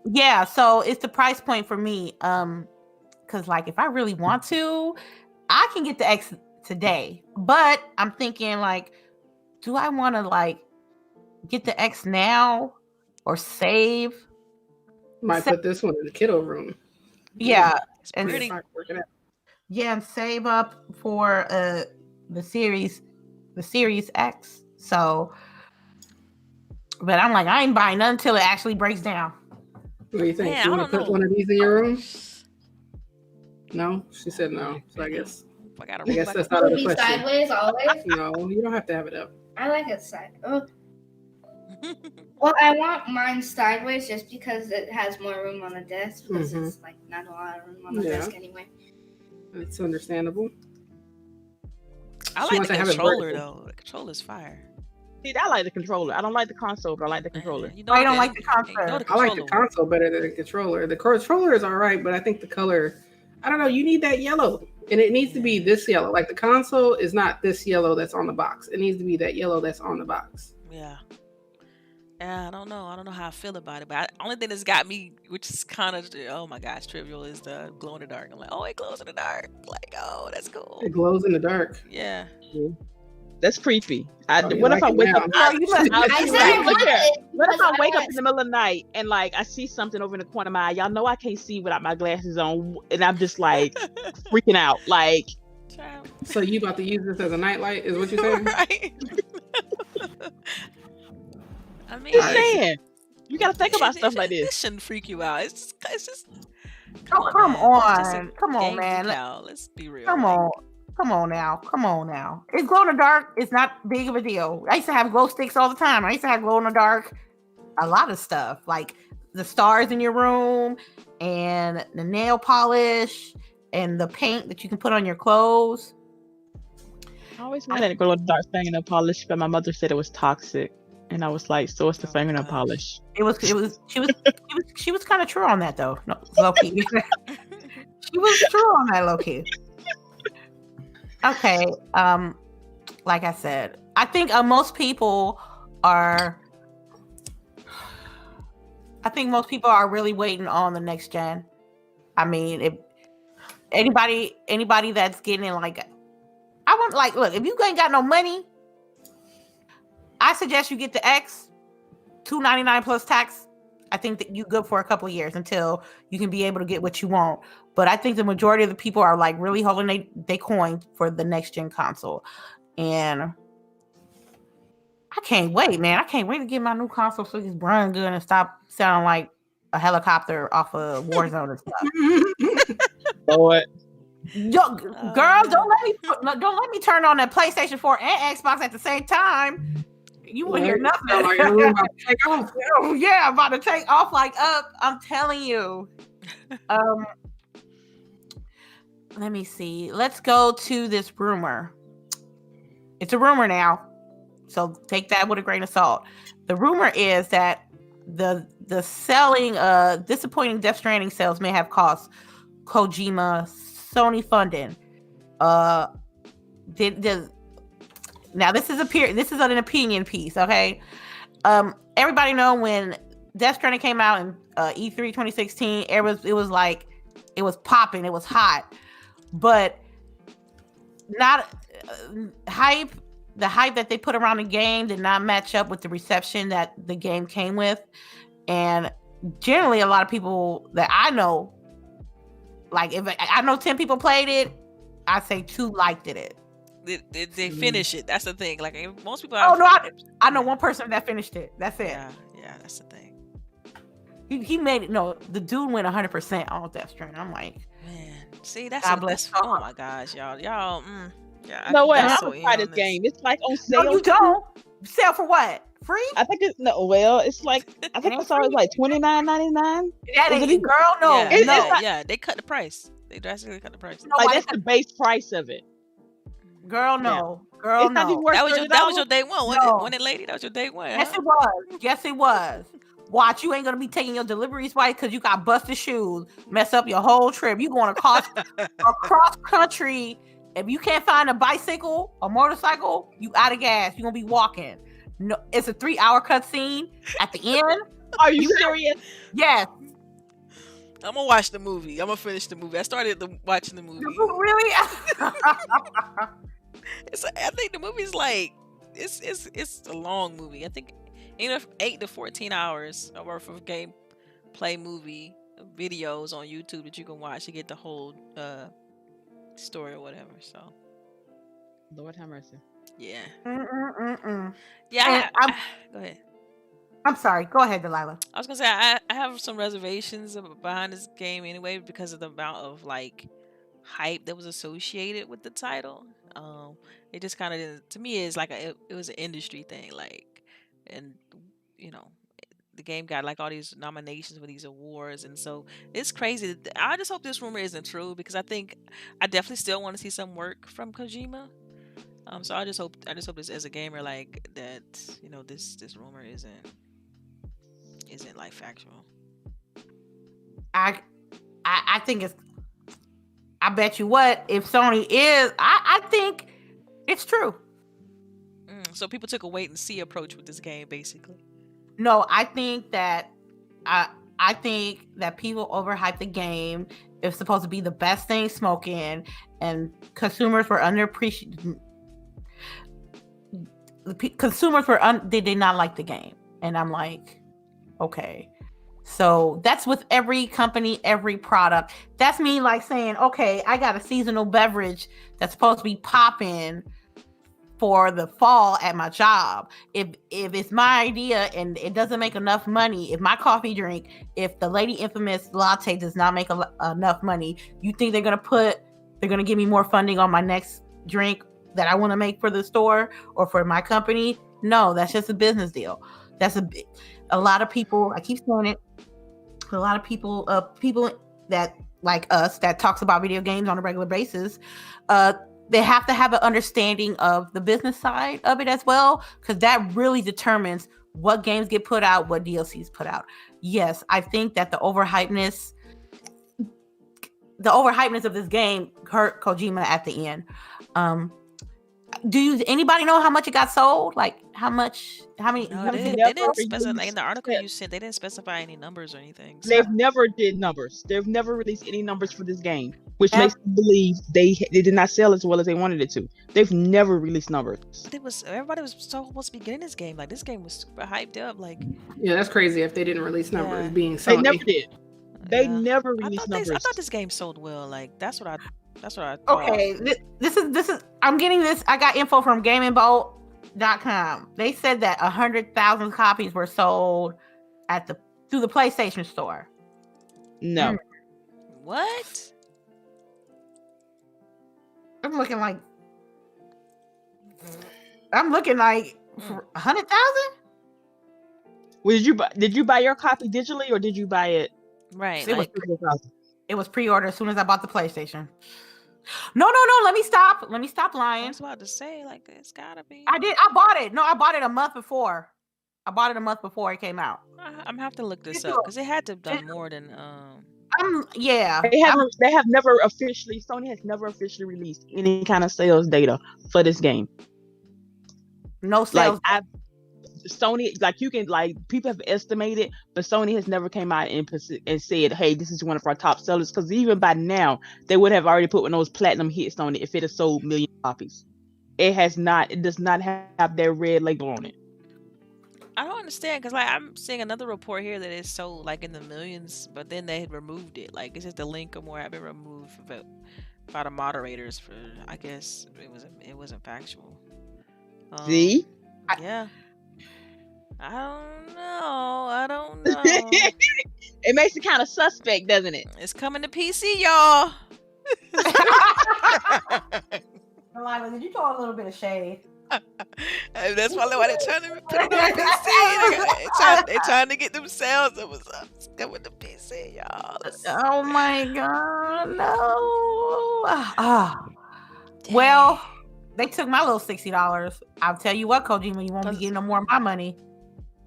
Yeah, so it's the price point for me. Because like if I really want to, I can get the X today. But I'm thinking like, do I want to like get the X now? or save. Might put this one in the kiddo room. Yeah, It's and pretty. and save up for the Series X. So, but I'm like, I ain't buying none until it actually breaks down. What do you think? Man, You I want to don't put know. one of these in your room? No, she said no. So I guess that's out of Would the be question. sideways always. No, you don't have to have it up. I like it side. Oh. Well, I want mine sideways just because it has more room on the desk. Because it's like not a lot of room on the desk anyway. It's understandable. I She like wants the to have it controller vertical. though. The controller's fire. See, I like the controller. I don't like the console, but I like the controller. You know I don't the- like the you know controller. I like the controller. console better than the controller. The controller is all right, but I think the color, I don't know, you need that yellow. And it needs to be this yellow. Like the console is not this yellow that's on the box. It needs to be that yellow that's on the box. Yeah. Yeah, I don't know. I don't know how I feel about it. But only thing that's got me, which is kind of, oh my gosh, trivial, is the glow in the dark. I'm like, oh, it glows in the dark. Like, oh, that's cool. It glows in the dark. Yeah. That's creepy. you What like if I it wake now. up? Girl, you must- I said I Look want here. it. What if because I wake up want in the middle of the night and like I see something over in the corner of my eye? Y'all know I can't see without my glasses on, and I'm just like freaking out. Like, Child. So you about to use this as a nightlight is what you're saying? Right. I mean, just saying, you gotta think about stuff like This this. shouldn't freak you out. It's just. Oh, come man. It's just a on. Come on, game man. decal. Let's be real. Come on. Come on now. It's glow in the dark. It's not big of a deal. I used to have glow sticks all the time. I used to have glow in the dark. A lot of stuff. Like the stars in your room and the nail polish and the paint that you can put on your clothes. I always wanted to go to the dark fingernail polish, but my mother said it was toxic, and I was like, "So it's the fingernail gosh. polish." She was kind of true on that though. No, low key. She was true on that low key. Okay. Like I said, I think most people are really waiting on the next gen. I mean, if anybody that's getting it, like, I want, like, look, if you ain't got no money, I suggest you get the X, $299 plus tax. I think that you good for a couple of years until you can be able to get what you want. But I think the majority of the people are like really holding they coin for the next gen console. And I can't wait, man. I can't wait to get my new console so it's run good and stop sounding like a helicopter off of Warzone and stuff. Lord. Yo, girls, don't let me turn on that PlayStation 4 and Xbox at the same time. You won't hear nothing. Like, I'm about to take off. Yeah, I'm about to take off like up. I'm telling you. Let me see. Let's go to this rumor. It's a rumor now, so take that with a grain of salt. The rumor is that the selling disappointing Death Stranding sales may have cost Kojima Sony funding. Now this is an opinion piece, okay? Everybody know when Death Stranding came out in E3 2016, it was like it was popping, it was hot, but not hype. The hype that they put around the game did not match up with the reception that the game came with, and generally a lot of people that I know, like if I know 10 people played it, I say 2 liked it. They finish it. That's the thing. Like most people. Oh no, I know one person that finished it. That's it. Yeah, that's the thing. He made it. No, the dude went 100% on Death Stranding. I'm like, Man, see, that's God bless oh y'all. my gosh, y'all. Yeah. No way, that's I'm gonna so try in this on game. It's like on sale. no, you don't. Sell for what? Free? I think it's no. Well, it's like I think I saw it was like $29.99. That Is it ain't even- girl. No, Yeah, It's no. not- yeah. They cut the price. They drastically cut the price. No, Like why that's the base price of it. girl, no. Girl, It's not even no. worth That was your $30. day one, No. wasn't it, lady? That was your day one. Yes, Huh? it was. Yes, it was. Watch, you ain't gonna be taking your deliveries right because you got busted shoes, mess up your whole trip. You going across country. If you can't find a bicycle or motorcycle, you out of gas. You're gonna be walking. No, it's a 3-hour cutscene at the end. Are you serious? Yes. I'm gonna watch the movie. I'm gonna finish the movie. I started watching the movie. Really? I think the movie's like it's a long movie. I think Even if 8 to 14 hours worth of gameplay movie videos on YouTube that you can watch to get the whole story or whatever. So Lord have mercy. yeah, And yeah. Go ahead. I'm sorry. Go ahead, Delilah. I was gonna say I have some reservations behind this game anyway because of the amount of like hype that was associated with the title. It just kind of to me is like it was an industry thing, like, and you know the game got like all these nominations for these awards, and so it's crazy. I just hope this rumor isn't true because I think I definitely still want to see some work from Kojima. So I just hope this as a gamer like that, you know, this rumor isn't like factual. I think it's. I bet you what, if Sony is, I think it's true. So people took a wait and see approach with this game, basically. No, I think that people overhype the game. It's supposed to be the best thing smoking, and consumers were underappreciated. They did not like the game, and I'm like, okay. So that's with every company, every product. That's me like saying, okay, I got a seasonal beverage that's supposed to be popping for the fall at my job. If it's my idea and it doesn't make enough money, if my coffee drink, if the Lady Infamous latte does not make enough money, you think they're gonna give me more funding on my next drink that I want to make for the store or for my company? No, that's just a business deal. That's a lot of people. I keep saying it. A lot of people that like us that talks about video games on a regular basis, they have to have an understanding of the business side of it as well, because that really determines what games get put out, what DLCs put out. Yes, I think that the overhypeness of this game hurt Kojima at the end. Anybody know how much it got sold? Like how many? No, they didn't specify. Like in the article you sent, they didn't specify any numbers or anything. So. They've never did numbers. They've never released any numbers for this game, which makes me believe they did not sell as well as they wanted it to. They've never released numbers. But everybody was so supposed to be getting this game. Like this game was super hyped up. Like yeah, that's crazy if they didn't release numbers being Sony. They never did. They never released numbers. I thought this game sold well. Like that's what I thought. Okay, this is. I'm getting this. I got info from GamingBolt.com. They said that 100,000 copies were sold through the PlayStation Store. No. What? I'm looking like 100,000. Well, did you buy your copy digitally or did you buy it? Right. It was pre-order as soon as I bought the PlayStation. No. Let me stop lying. I was about to say, like, it's gotta be. I bought it. No, I bought it a month before. It came out. I'm gonna have to look this up because it had to have done more than. Yeah. Sony has never officially released any kind of sales data for this game. No sales. Sony, like you can, like people have estimated, but Sony has never came out and said, "Hey, this is one of our top sellers." Because even by now, they would have already put one of those platinum hits on it if it had sold million copies. It has not. It does not have their red label on it. I don't understand because like I'm seeing another report here that it's sold like in the millions, but then they had removed it. Like it's just the link or more have been removed by the moderators for. I guess it wasn't factual. See? Yeah. I don't know. It makes it kind of suspect, doesn't it? It's coming to PC, y'all. Delilah, did you throw a little bit of shade? That's probably why they're trying to put it on PC. They're trying to get themselves. It was coming to PC, y'all. Oh my god, no. Well, they took my little $60. I'll tell you what, Kojima, you won't be getting no more of my money.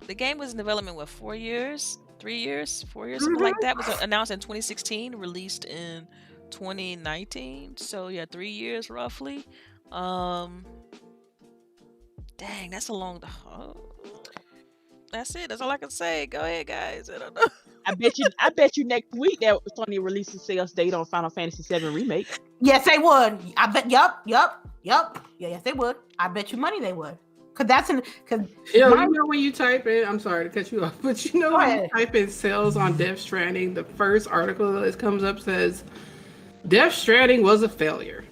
The game was in development, 4 years, 3 years, 4 years, something like that. It was announced in 2016, released in 2019. So yeah, 3 years roughly. Dang, that's a long. That's it. That's all I can say. Go ahead, guys. I don't know. I bet you next week that Sony releases sales data on Final Fantasy VII Remake. Yes, they would. I bet. Yup. Yes, they would. I bet you money they would. Cause that's cause Yo, my- you know when you type in, I'm sorry to cut you off, but you know Go when you ahead. type in sales on Death Stranding, the first article that comes up says, Death Stranding was a failure.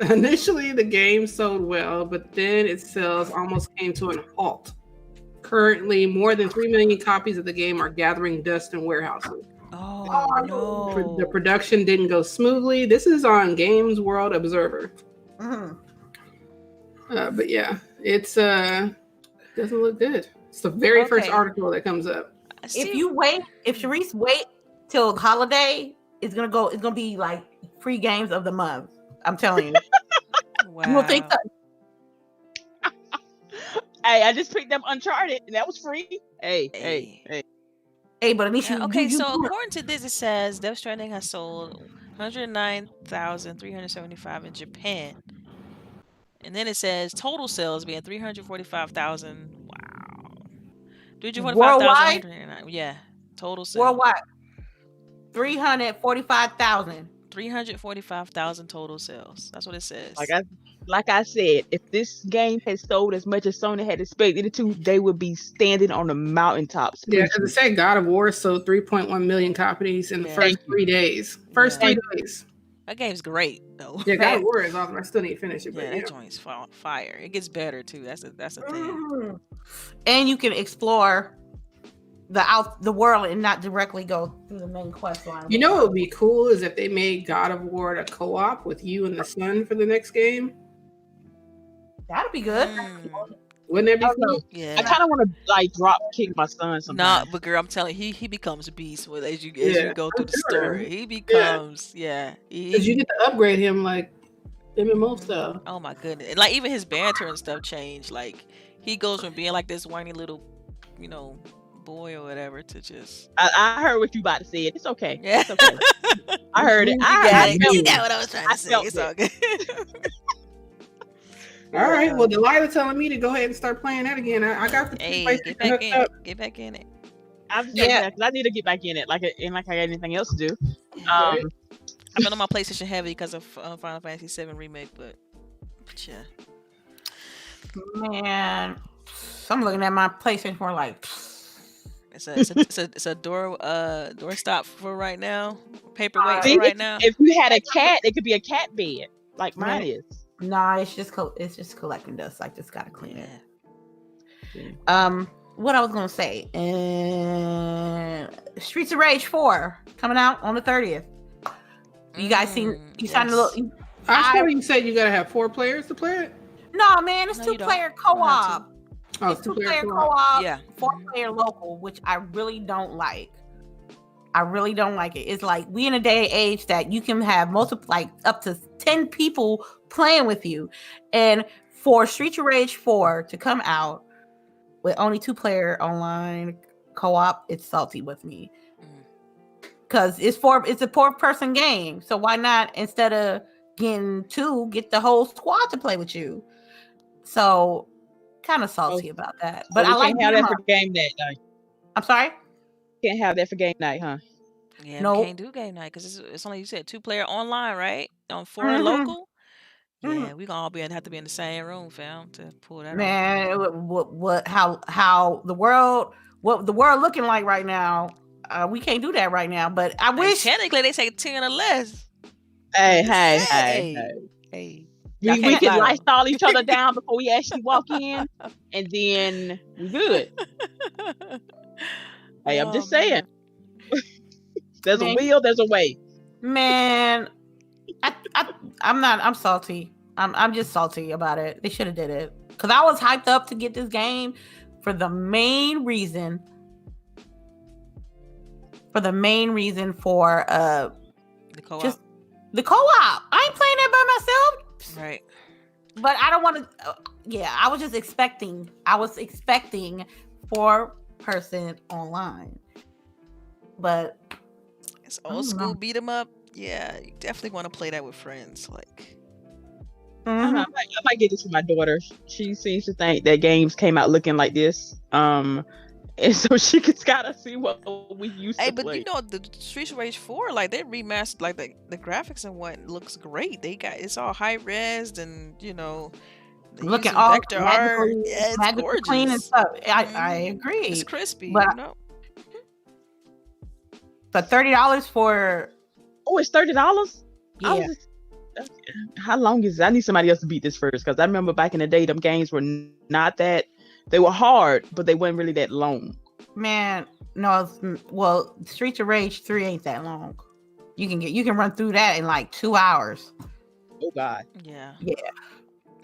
Initially, the game sold well, but then its sales almost came to an halt. Currently, more than 3 million copies of the game are gathering dust in warehouses. Oh no. The production didn't go smoothly. This is on Games World Observer. Mhm. But yeah, it's doesn't look good. It's the very first Okay. article that comes up. if Charisse wait till holiday, it's gonna be like free games of the month. I'm telling you. Wow. You don't think so? Hey, I just picked up Uncharted, and that was free. Hey. Hey, but at least Yeah, you okay, you so do it. according to this, it says Death Stranding has sold 109,375 in Japan. And then it says total sales being 345,000. Wow. 345,109. Yeah. Total sales. Worldwide. 345,000. 345,000 total sales. That's what it says. Like I said, if this game had sold as much as Sony had expected it to, they would be standing on the mountaintops. Yeah, because it said God of War sold 3.1 million copies in the first Thank you. 3 days. First Yeah. 3 days. That game's great though. Yeah, God of War is awesome. I still need to finish it, but Yeah, yeah. that joint's fire. It gets better too. That's a thing. Mhm. And you can explore the world and not directly go through the main quest line. You know what would be cool is if they made God of War a co-op with you and the son for the next game. That'd be good. Wouldn't that be I don't know. cool? Yeah. I kind of want to like drop kick my son Nah, sometimes. but girl, I'm telling you, he becomes a beast as you Yeah, go through I'm the sure. story. He becomes Because you get to upgrade him like MMO style. Oh my goodness. And like even his banter and stuff change. Like he goes from being like this whiny little, boy or whatever to just I heard what you about to say. It's okay. Yeah. It's okay. I heard it. You I got it. felt You it. got what I was trying I to say. felt It's all good. All right. Well, Delilah telling me to go ahead and start playing that again. I got the Hey, PlayStation get back hooked in up. it. Get back in it. Yeah, because I need to get back in it. Like I got anything else to do. Right. I've been on my PlayStation heavy because of Final Fantasy VII Remake, but yeah. Man, so I'm looking at my PlayStation 4 like. It's a door stop for right now. Paperweight See, for right now. If you had a cat, it could be a cat bed, like mine is. Nah, it's just collecting dust. I just gotta clean it. Yeah. What I was gonna say, Streets of Rage 4 coming out on the 30th. You guys seen? You signed a little. I thought you said you gotta have 4 players to play it. No, man, it's No, you don't. 2-player You don't have co-op. Oh, It's 2-player 2-player co-op. Yeah. 4-player local, which I really don't like. I really don't like it. It's like we in a day and age that you can have up to 10 people playing with you, and for Streets of Rage 4 to come out with only 2-player online co-op, it's salty with me. Because it's a 4-person game. So why not, instead of getting 2, get the whole squad to play with you? So kind of salty about that. But I like have that beat 'em for up. game night. I'm sorry? Can't have that for game night, huh? Yeah, No. we can't do game night because it's only, you said 2-player online, right? On 4 Mhm. local. Mhm. Yeah, we gonna all have to be in the same room, fam, to pull that off. Man, how the world looking like right now? We can't do that right now. But I And wish. technically they say 10 or less. Hey. Hey. We Y'all can't can lie. lifestyle each other down before we actually walk in, and then we good. Hey, I'm just saying. There's a will, there's a way. Man, I'm salty. I'm just salty about it. They should have did it because I was hyped up to get this game for the main reason for The co-op. just the co-op. I ain't playing that by myself. Right. But I don't want to. I was just expecting. I was expecting 4-person online, but It's I old don't school know. beat 'em up. Yeah, you definitely want to play that with friends. Like, I might get this for my daughter. She seems to think that games came out looking like this. And so she can kind of see what we used hey, to but play. you know the Streets of Rage 4, like they remastered, like the graphics and what looks great. They got it's all high res and They looking using all vector art. magically, Yeah, it's magically clean and gorgeous. stuff. I It's agree. crispy, But you know. but $30 for Oh, it's $30. I was yeah. just, how long is it? I need somebody else to beat this first because I remember back in the day, them games were not that. They were hard, but they weren't really that long. Man, no. Well, Streets of Rage 3 ain't that long. You can run through that in like 2 hours. Oh God. Yeah. Yeah.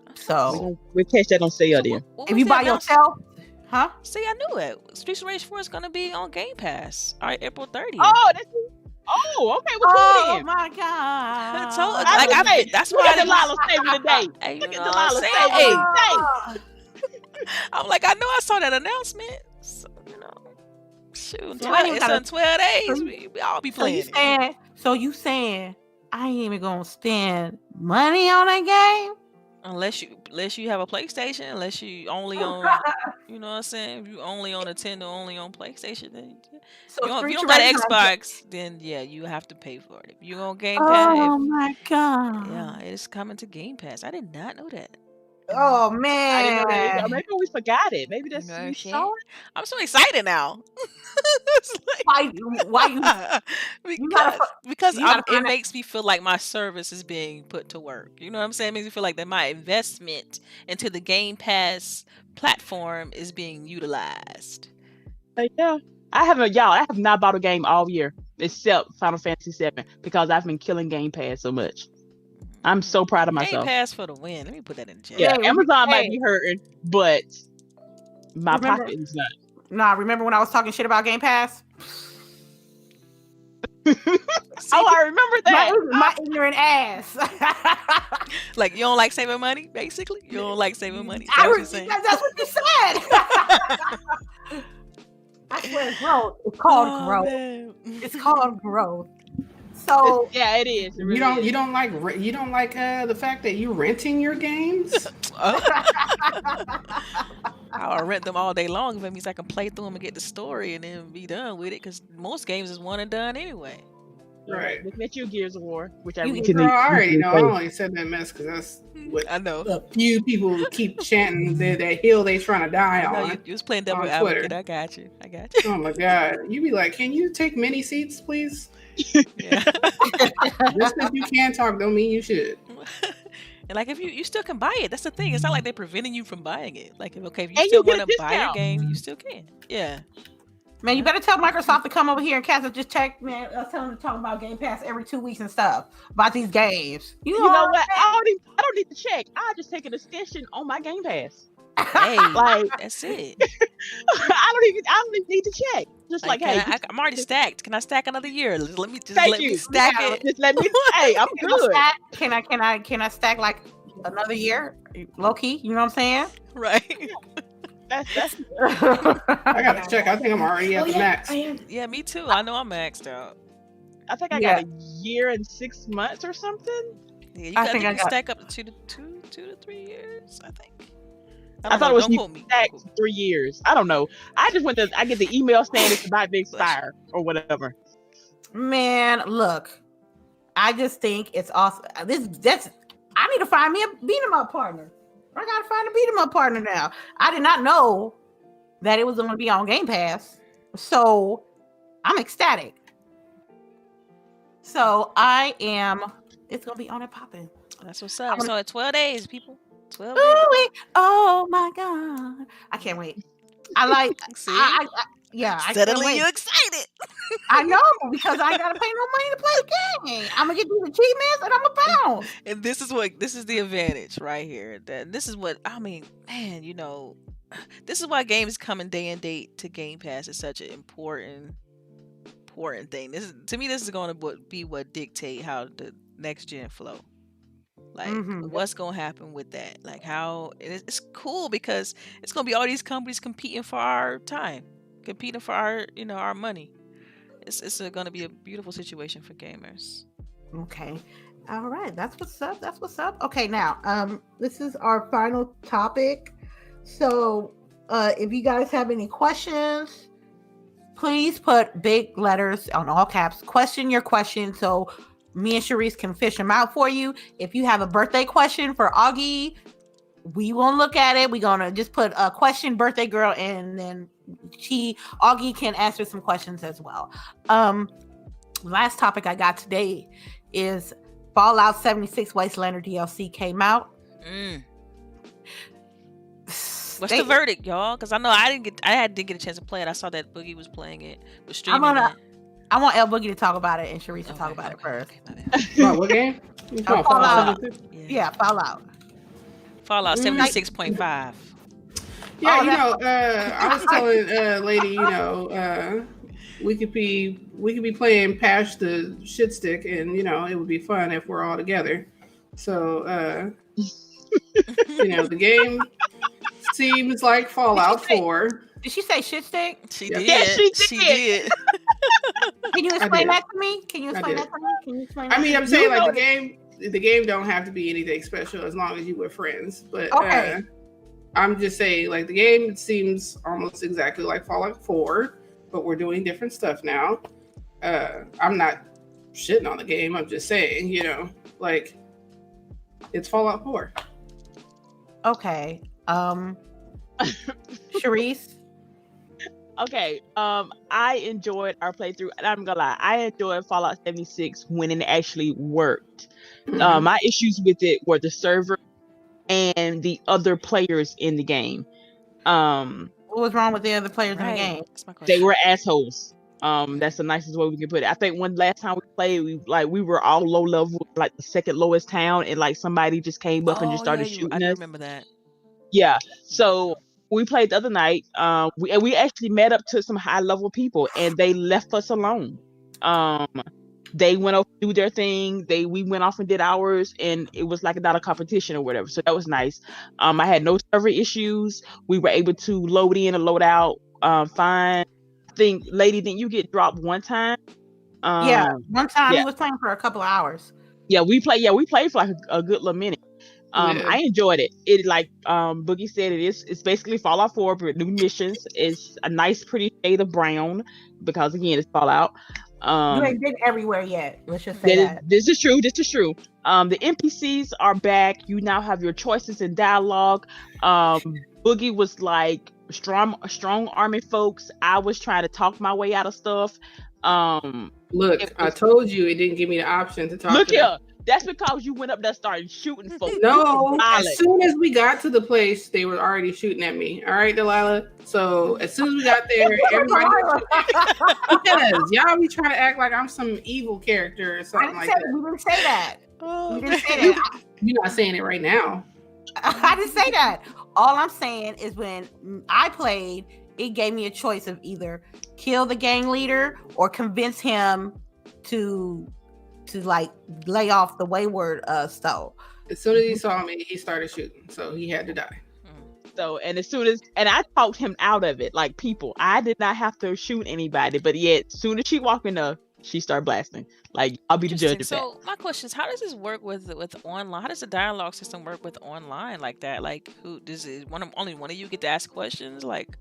We're So we'll catch that on sale So then. what if was you the buy announcement? yourself, huh? See, I knew it. Streets of Rage 4 is gonna be on Game Pass. All right, April 30th. Oh, that's okay. Well, cool Oh then. my god! So, I like, was I've saying, been, that's look why at Delilah saving the day. Hey, you Look know at what I'm Delilah saying? saving the day. Oh, I'm like, I know I saw that announcement. So, you know, shoot, So I ain't even it's gotta- on 12 days. so We all be so you playing it. saying I ain't even gonna spend money on a game? Unless you have a PlayStation, unless you only on, you know what I'm saying? If you only on Nintendo, only on PlayStation, then So if you Streets don't of got Rage an is on- Xbox, then yeah, you have to pay for it. If you on Game Pass, Oh my god! yeah, it's coming to Game Pass. I did not know that. Oh I didn't know that either. Or man! maybe we forgot it. Maybe that's No we shit. saw it. I'm so excited now. It's like- Why you gotta because you gotta it find out- makes me feel like my service is being put to work. You know what I'm saying? It makes me feel like that my investment into the Game Pass platform is being utilized. Yeah. I have not bought a game all year except Final Fantasy VII because I've been killing Game Pass so much. I'm so proud of Game myself. Pass for the win. Let me put that in the chat. Yeah, Hey, Amazon might hey. be hurting, but my Remember- pocket is not. Nah, remember when I was talking shit about Game Pass? Oh, I remember that. My ignorant ass. Like you don't like saving money, basically. You don't like saving money. Is that I what you're was, saying? that's what you said. I swear it's growth. It's called Oh, growth. man. It's called growth. So Yeah, it is. It really You is. don't like the fact that you renting your games? I'll rent them all day long if it means I can play through them and get the story and then be done with it. Because most games is one and done anyway. Right. Looking at you, Gears of War, which I You really can- Girl, need. I already know. I only said that mess because that's what I know. a few people keep chanting that hill they trying to die I know on. you was playing devil on advocate. Twitter. I got you. Oh my god! You be like, can you take mini seats, please? Yeah. Just because you can talk, don't mean you should. And like if you still can buy it. That's the thing. It's not like they're preventing you from buying it. Like if you And still you get a want to buy your discount. game, you still can. Yeah. man, you better tell Microsoft to come over here and cast just check, man. Tell them to talk about Game Pass every 2 weeks and stuff about these games. You You know know what? I don't need to check. I just take an extension on my Game Pass. Hey, Like that's it. I don't even need to check. Just like, hey, I'm already stacked. Can I stack another year? Let me Thank me you. stack Yeah. it. just let me. Hey, I'm Can I good. stack- Can I stack like another year? Low key, you know what I'm saying? Right. That's I gotta check. I think I'm already at the max. Yeah, me too. I know I'm maxed out. I think I Yeah. got a year and 6 months or something. Yeah, I think I you got- stack up to two to 3 years. I think. I don't thought know, it was don't you quote me. stacked 3 years. I don't know. I just I get the email saying it's about to expire or whatever. Man, look, I just think it's awesome. I need to find me a beat 'em up partner. I gotta find a beat 'em up partner now. I did not know that it was going to be on Game Pass, so I'm ecstatic. So it's gonna be on and popping. That's what's up. So at 12 days, people. 12 Ooh, oh my god, I can't wait. I like. days. See? I can't Suddenly wait. you're excited. I know because I ain't gotta pay no money to play the game. I'm gonna get these achievements and I'm gonna bounce. And this is the advantage right here. That this is what I mean, man, this is why games coming day and date to Game Pass is such an important thing. To me, this is going to be what dictate how the next gen flow. Like Mhm. what's going to happen with that? Like how it's cool because it's going to be all these companies competing for our time, competing for our money. It's going to be a beautiful situation for gamers. Okay. All right. That's what's up. That's what's up. Okay. Now, this is our final topic. So, if you guys have any questions, please put big letters on all caps. Question your question so me and Charisse can fish them out for you. If you have a birthday question for Augie, we won't look at it. We're gonna just put a question, birthday girl, and then Augie can answer some questions as well. Last topic I got today is Fallout 76 Wastelander DLC came out. What's the verdict, y'all? Because I know I didn't get a chance to play it. I saw that Boogie was playing it, was streaming it. I want L Boogie to talk about it and CHAREECE to talk about it first. About what game? Fallout. Yeah, Fallout. Fallout 76.5. Yeah, I was telling lady, we could be playing Pass the Shit Stick, and it would be fun if we're all together. So the game seems like Fallout 4. Did she say shit stick? She did. Yes, she did. Can you explain that to me? I mean, I'm saying like the game don't have to be anything special as long as you were friends. But I'm just saying, like, the game seems almost exactly like Fallout 4, but we're doing different stuff now. I'm not shitting on the game. I'm just saying, like, it's Fallout 4. Okay. CHAREECE. Okay, I enjoyed our playthrough. I'm gonna lie, I enjoyed Fallout 76 when it actually worked. My issues with it were the server and the other players in the game. What was wrong with the other players in the game? They were assholes. That's the nicest way we can put it. I think last time we played, we were all low level, like the second lowest town, and like somebody just came up and just started shooting us. I remember that. Yeah, so we played the other night. We actually met up to some high level people, and they left us alone. They went off to do their thing. We went off and did ours, and it was like not a competition or whatever. So that was nice. I had no server issues. We were able to load in and load out fine. I think, lady, didn't you get dropped one time? Yeah, one time. We was playing for a couple of hours. Yeah, we played for like a good little minute. I enjoyed it. It like Boogie said, it's basically Fallout 4 with new missions. It's a nice pretty shade of brown because again it's Fallout. You ain't been everywhere yet. Let's just say that. This is true. The NPCs are back. You now have your choices in dialogue. Boogie was like strong army folks. I was trying to talk my way out of stuff. Look, I told you it didn't give me the option to talk. Look here. That's because you went up there and started shooting folks. No, as soon as we got to the place, they were already shooting at me. All right, Delilah. So as soon as we got there, everybody because y'all be trying to act like I'm some evil character or something like that. We didn't say that. Oh, We didn't say that. You're not saying it right now. I didn't say that. All I'm saying is when I played, it gave me a choice of either kill the gang leader or convince him to like lay off the wayward stove. As soon as he saw me, he started shooting, so he had to die. So, and I talked him out of it, like people. I did not have to shoot anybody, but yet, as soon as she walked in there, she started blasting. Like, I'll be the judge of that. So, my question is, how does this work with online? How does the dialogue system work with online like that? Like, who does it? Only one of you get to ask questions? Like,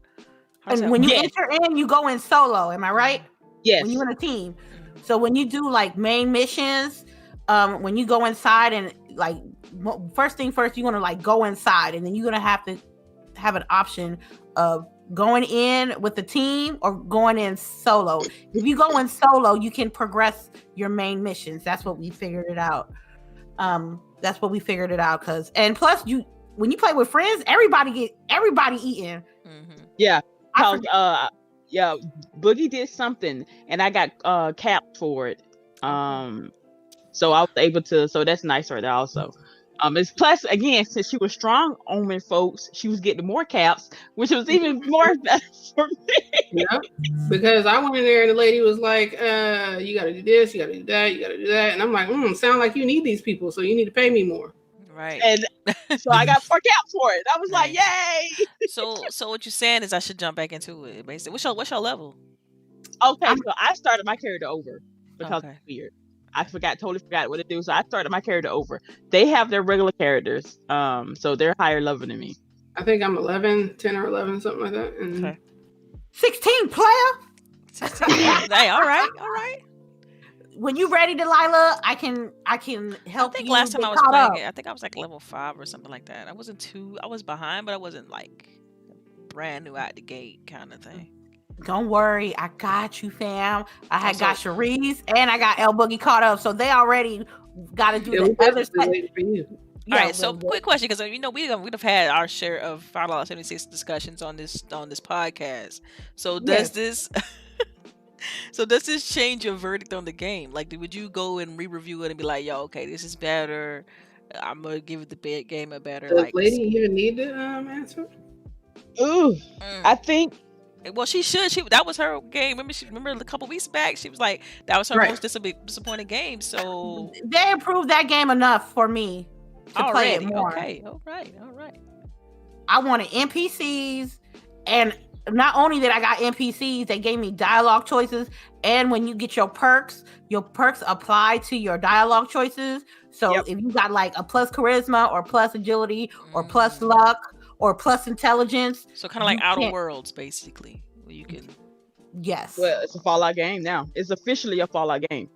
and when you enter in, you go in solo. Am I right? Yes. When you're in a team. So when you do like main missions, when you go inside and like first thing first, you're gonna like go inside, and then you're gonna have to have an option of going in with the team or going in solo. If you go in solo, you can progress your main missions. That's what we figured it out. Cause and plus when you play with friends, everybody eating. Mm-hmm. Yeah. Yeah, Boogie did something, and I got capped for it. So I was able to. So that's nice right there also. It's plus again, since she was strong arming folks, she was getting more caps, which was even more better for me. Yeah, because I went in there and the lady was like, "You got to do this, you got to do that, you got to do that," and I'm like, "Sound like you need these people, so you need to pay me more." Right. And so I got 4 caps for it. I was like, "Yay!" So what you're saying is I should jump back into it, basically. What's your level? Okay, so I started my character over because it's weird. I totally forgot what to do. So I started my character over. They have their regular characters, so they're higher level than me. I think I'm 10 or 11, something like that. And Okay. 16 player. 16. Hey, all right. when you ready, Delilah, I can I help think you last time get I was caught playing up. it, I think I was like level 5 or something like that. I was behind, but I wasn't like brand new out the gate kind of thing. Don't worry, I got you, fam. I had Also- got Cherise and I got L Boogie caught up, so they already got to do Yeah, we the other basically stuff. waiting for you. All right, so quick question, because we'd have had our share of Fallout 76 discussions on this podcast. So does this change your verdict on the game? Like, would you go and re-review it and be like, "Yo, okay, this is better. I'm gonna give it the game a better." Does Like, lady even need to answer? Ooh, I think well, she should. That was her game. Remember a couple weeks back, she was like, that was her Right. most disappointing game. So they improved that game enough for me to play it already, more. okay, all right. I wanted NPCs, and not only that I got NPCs, they gave me dialogue choices, and when you get your perks apply to your dialogue choices. So if you got like a plus charisma or plus agility or plus luck or plus intelligence, so kind of like Outer Worlds, basically, where you can. Yes. well, it's a Fallout game now. It's officially a Fallout game.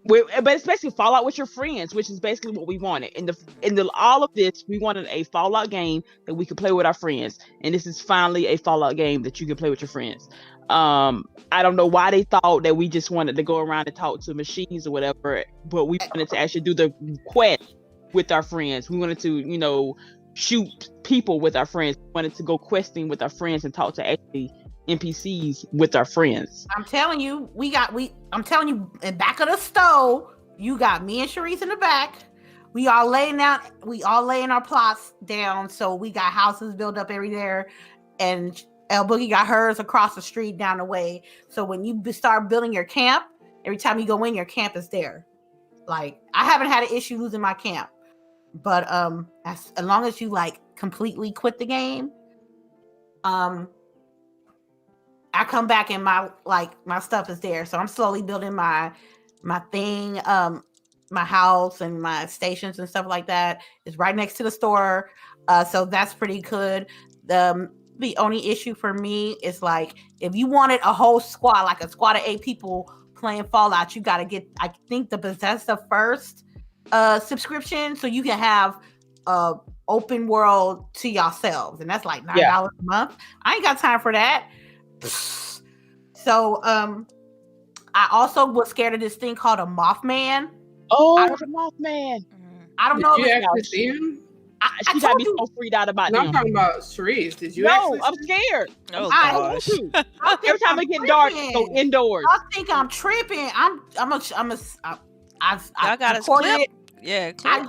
But it's basically Fallout with your friends, which is basically what we wanted. In the all of this, we wanted a Fallout game that we could play with our friends, and this is finally a Fallout game that you can play with your friends. I don't know why they thought that we just wanted to go around and talk to machines or whatever, but we wanted to actually do the quest with our friends. We wanted to, shoot people with our friends. We wanted to go questing with our friends and talk to actually NPCs with our friends. I'm telling you, I'm telling you, in back of the stove, you got me and Cherise in the back. We all laying our plots down, so we got houses built up everywhere, and El Boogie got hers across the street down the way. So when you start building your camp, every time you go in, your camp is there. Like, I haven't had an issue losing my camp, but as long as you like completely quit the game, I come back and my stuff is there. So I'm slowly building my thing, my house and my stations and stuff like that. It's right next to the store. So that's pretty good. The only issue for me is like, if you wanted a whole squad, like a squad of 8 people playing Fallout, you got to get, I think, the Bethesda first subscription, so you can have open world to yourselves, and that's like $9 a month. I ain't got time for that. So I also was scared of this thing called a Mothman. The Mothman. I don't know Did if you actually see him? She got me so freaked out about No, them. I'm talking about Cherise. Did you? No, actually I'm see scared. Oh I gosh. Every time it get dark, go indoors. I think I'm tripping. I Y'all got a recorded clip? it. Yeah, clip. I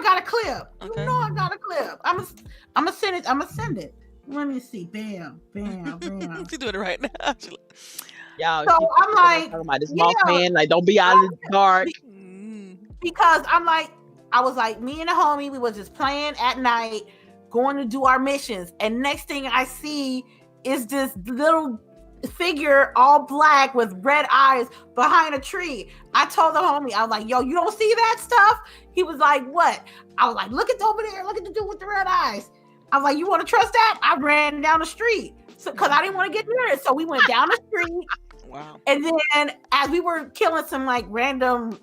got a clip. Okay. You know I got a clip. I'm gonna send it. I'm gonna send it. Let me see. Bam, bam, bam. She's doing it right now. Y'all, So I'm like, talking about this Mothman, like, don't be out in the dark. Because I was like, me and the homie, we was just playing at night, going to do our missions, and next thing I see is this little figure, all black with red eyes, behind a tree. I told the homie, I was like, yo, you don't see that stuff? He was like, what? I was like, look at over there, look at the dude with the red eyes. I was like, you want to trust that? I ran down the street because I didn't want to get near it. So we went down the street. Wow. And then as we were killing some like random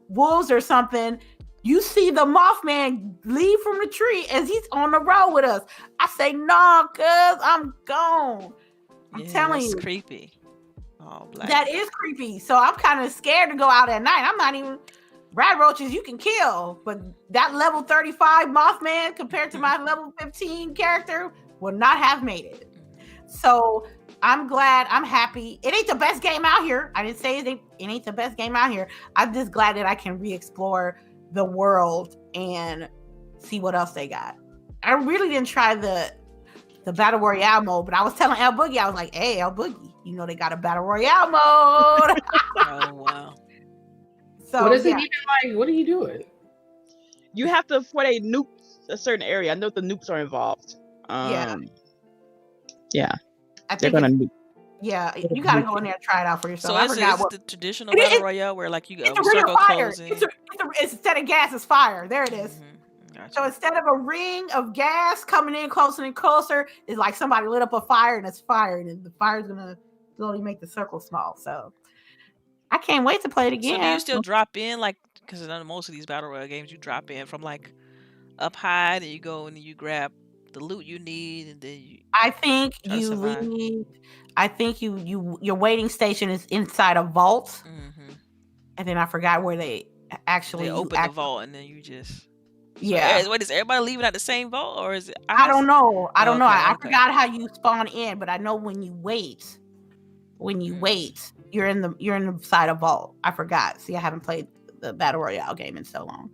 wolves or something, you see the Mothman leave from the tree as he's on the road with us. I say, no, cuz I'm gone. I'm telling you. It's creepy. Oh, black. That is creepy. So I'm kind of scared to go out at night. I'm not even, rat roaches you can kill, but that level 35 Mothman compared to my level 15 character would not have made it. So I'm glad, I'm happy. It ain't the best game out here. I didn't say it ain't the best game out here. I'm just glad that I can re-explore the world and see what else they got. I really didn't try the Battle Royale mode, but I was telling El Boogie, I was like, hey, El Boogie, you know they got a Battle Royale mode. Oh, wow. So, what is it even like? What are you doing? You have to, before they nuke a certain area, I know the nukes are involved. Yeah. I They're think gonna nuke. Yeah, you gotta go in there and try it out for yourself. So I is forgot it what the traditional battle royale where like you go it's a ring circle of fire. closing? It's instead of gas, it's fire. There it is. Gotcha. So instead of a ring of gas coming in closer and closer, it's like somebody lit up a fire and it's fire, and the fire's gonna slowly make the circle small. So I can't wait to play it So do again. you still drop in like? Because most of these battle royale games, you drop in from like up high, then you go and you grab the loot you need, and then you I think try to you survive. leave. I think your waiting station is inside a vault, Mm-hmm. and then I forgot where they actually They open the vault, and then you just. Yeah. So, wait, is everybody leaving at the same vault, or is it? I don't know. I don't know. Okay, I okay. forgot how you spawn in, but I know when you wait, you're in the side of vault. I forgot. See, I haven't played the battle royale game in so long.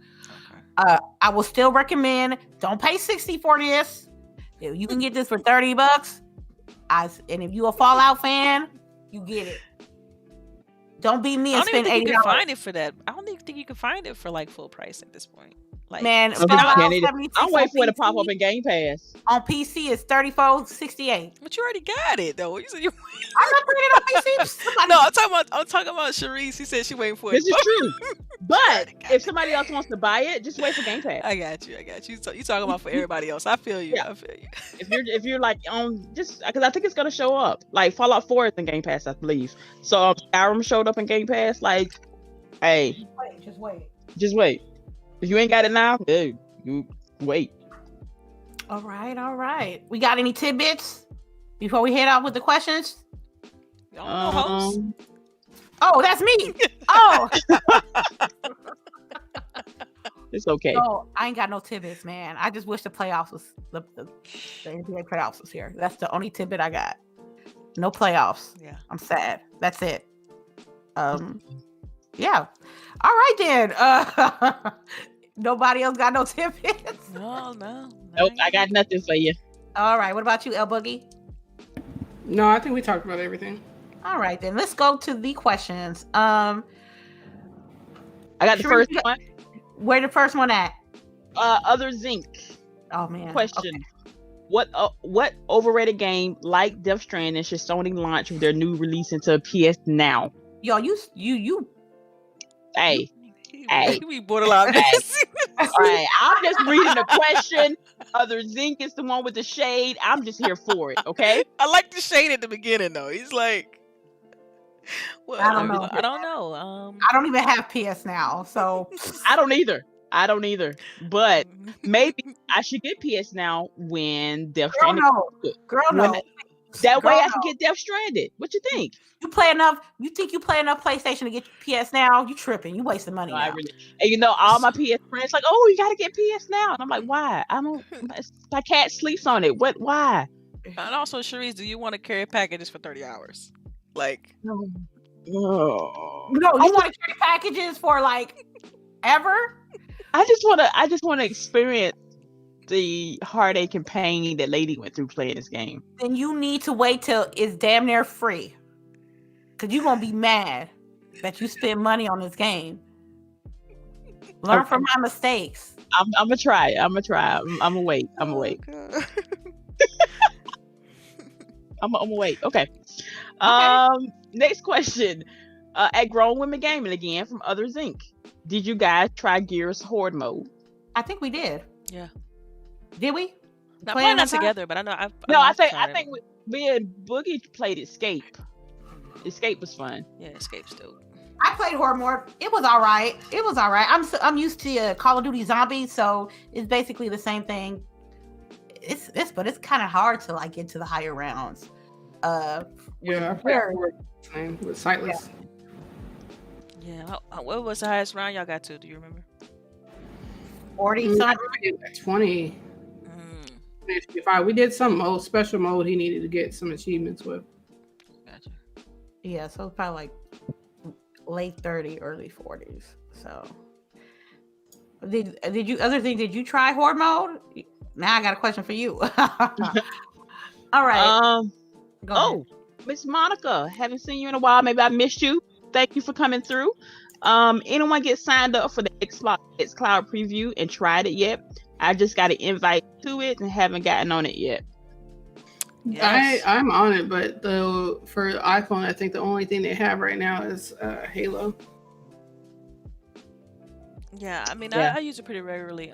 Okay. I will still recommend don't pay $60 for this. If you can get this for $30, and if you're a Fallout fan, you get it. Don't be me I and don't even spend think $80. you can find it for that. I don't even think you can find it for like full price at this point. Like, Man, Okay, Fallout can't either. 76 I'm waiting for it to on pop up PC in Game Pass. On PC is $34.68. but you already got it though. You said you. I'm not putting it on PC. Somebody, No, I'm talking about Charisse. He said she waiting for it. This is true. But already got if it. somebody else wants to buy it, just wait for Game Pass. I got you. So you talking about for everybody else? I feel you. Yeah. I feel you. If you're like on just because I think it's gonna show up. Like Fallout 4 is in Game Pass, I believe. So Skyrim showed up in Game Pass. Like, hey, just wait. If you ain't got it now, dude, you wait. All right. We got any tidbits before we head out with the questions? Y'all know host. Oh, that's me. Oh, It's okay. no, I ain't got no tidbits, man. I just wish the playoffs was the NBA playoffs was here. That's the only tidbit I got. No playoffs. Yeah. I'm sad. That's it. Yeah. All right then. Nobody else got no tidbits. No. Nope, I got nothing for you. All right. What about you, LBOOGIE? No, I think we talked about everything. All right then. Let's go to the questions. I got the Sure, first you got- one. Where the first one at? Other Zinc Oh man. question. Okay. What overrated game like Death Stranding should Sony launch with their new release into PS Now? Yo, you. Hey, We borderline. all right. I'm just reading the question. Other Zinc is the one with the shade. I'm just here for it. Okay. I like the shade at the beginning though. He's like, well, I don't know. I don't know. I don't even have PS Now, so I don't either. But maybe I should get PS Now when Death girl Stranding. no. Girl When no. That way Girl, I can get Death Stranded. What you think? You play enough? You think you play enough PlayStation to get PS Now? You tripping? You wasting money No, now. And all my PS friends like, oh, you gotta get PS Now, and I'm like, why? I don't. My cat sleeps on it. What? Why? And also, Charisse, do you want to carry packages for 30 hours? Like, No. No, you want to carry packages for like ever? I just wanna experience the heartache and pain that Lady went through playing this game. Then you need to wait till it's damn near free, cause you're gonna be mad that you spend money on this game. Learn from my mistakes. I'm gonna try. I'm gonna wait. I'm gonna wait. God. I'm gonna wait. Okay. Next question. At Grown Women Gaming again from Other Zinc. Did you guys try Gears Horde mode? I think we did. Yeah. Did we? Not Playing not one time? together, but I know. I think me and Boogie played Escape. Escape was fun. Yeah, Escape's dope. I played Horde more. It was all right. I'm used to Call of Duty Zombies, so it's basically the same thing. But it's kind of hard to like get to the higher rounds. Yeah, I played Horde with Sightless. Yeah. What was the highest round y'all got to? Do you remember? 40 something. 20. 25. We did some special mode he needed to get some achievements with. Gotcha. Yeah, so it's probably like late 30, early 40s. So did you try Horde mode? Now I got a question for you. All right. Go ahead. Miss Monica, haven't seen you in a while. Maybe I missed you. Thank you for coming through. Anyone get signed up for the Xbox Cloud preview and tried it yet? I just got an invite to it and haven't gotten on it yet. Yes. I'm on it, but for iPhone, I think the only thing they have right now is Halo. Yeah, I mean, Yeah. I use it pretty regularly.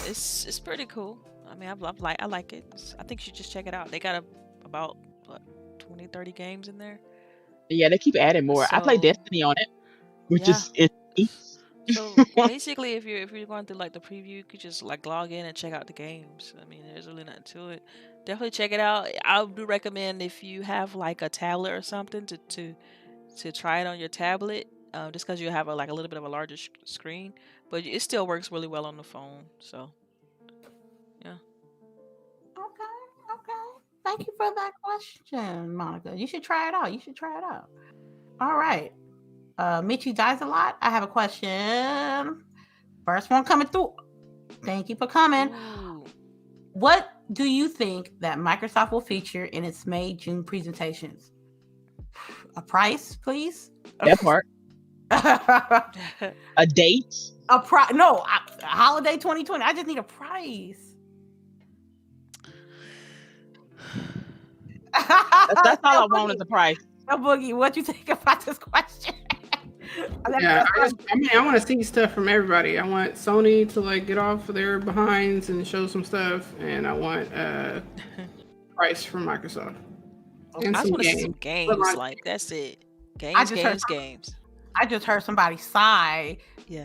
It's pretty cool. I mean, I like it. I think you should just check it out. They got about 20, 30 games in there. Yeah, they keep adding more. I play So Destiny on it, which yeah. is So basically, if you're going through like the preview, you could just like log in and check out the games. I mean, there's really nothing to it. Definitely check it out. I do recommend if you have like a tablet or something to try it on your tablet, just because you have like a little bit of a larger screen, but it still works really well on the phone. So yeah. Okay. Thank you for that question, Monica. You should try it out. All right. Michi dies a lot. I have a question. First one coming through. Thank you for coming. Ooh. What do you think that Microsoft will feature in its May June presentations? A price, please. that part. A date. A holiday 2020. I just need a price. That's all I want is a price. Boogie, what you think about this question? Yeah, I want to see stuff from everybody. I want Sony to like get off of their behinds and show some stuff, and I want price from Microsoft. And I just some want to see games. some games. Like that's it. Games. I just heard somebody sigh. Yeah.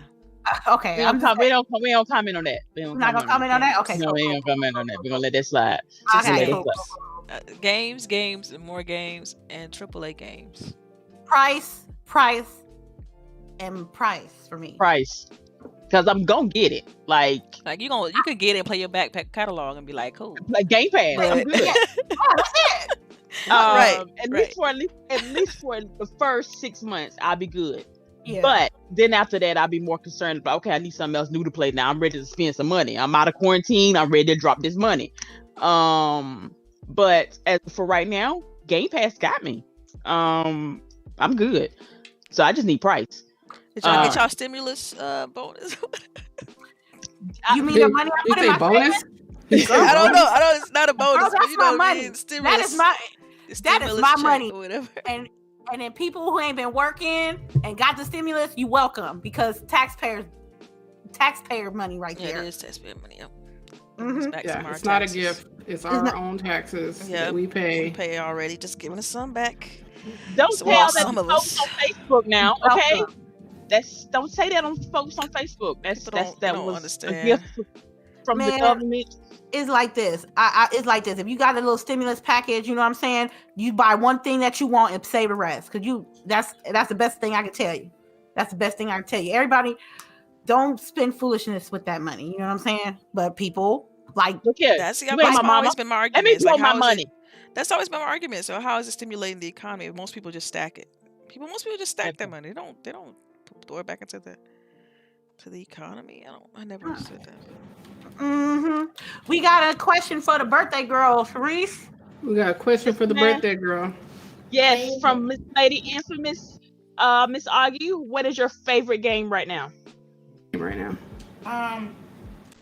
We Okay, don't comment on that. We're not gonna comment on that. Okay, No, we ain't gonna comment on that. We're gonna let that slide. Okay, We're gonna let it slide. Games, and more games, and AAA games. Price, and price for me. Price, because I'm gonna get it. Like you can get it and play your backpack catalog and be like, cool. Like Game Pass. I'm good. Oh, that's it. Right. At least for the first 6 months, I'll be good. Yeah. But then after that, I'll be more concerned about, okay, I need something else new to play now. I'm ready to spend some money. I'm out of quarantine. I'm ready to drop this money. But as for right now, Game Pass got me. I'm good. So I just need price. Did y'all get y'all stimulus bonus? You mean the money I put in my bonus? savings? I don't know. It's not a bonus. That's but you know my what I mean? money. Stimulus, That is my money. Or whatever. And then people who ain't been working and got the stimulus, you welcome, because taxpayer money right there. It is taxpayer money. Yep. Mhm. It's not a gift. It's our own taxes that we pay. We pay already. Just giving us some back. Don't So, tell well, that some to of folks us. on Facebook now, okay? Welcome. Don't say that on folks on Facebook. That was understand. a gift from the Man. government. It's like this. It's like this. If you got a little stimulus package, you know what I'm saying? You buy one thing that you want and save the rest. That's the best thing I can tell you. That's the best thing I can tell you. Everybody, don't spend foolishness with that money. You know what I'm saying? But people Look here. That's You ain't my mama. always been my Let me argument. blow my money. That's always been my argument. So how is it stimulating the economy if most people just stack it? Most people just stack their money. They don't throw it back into the economy. I never understood that. Mm-hmm. We got a question for the birthday girl, CHAREECE. We got a question for the birthday girl. Yes, from Miss Lady Infamous, Miss Augie. What is your favorite game right now? Right now.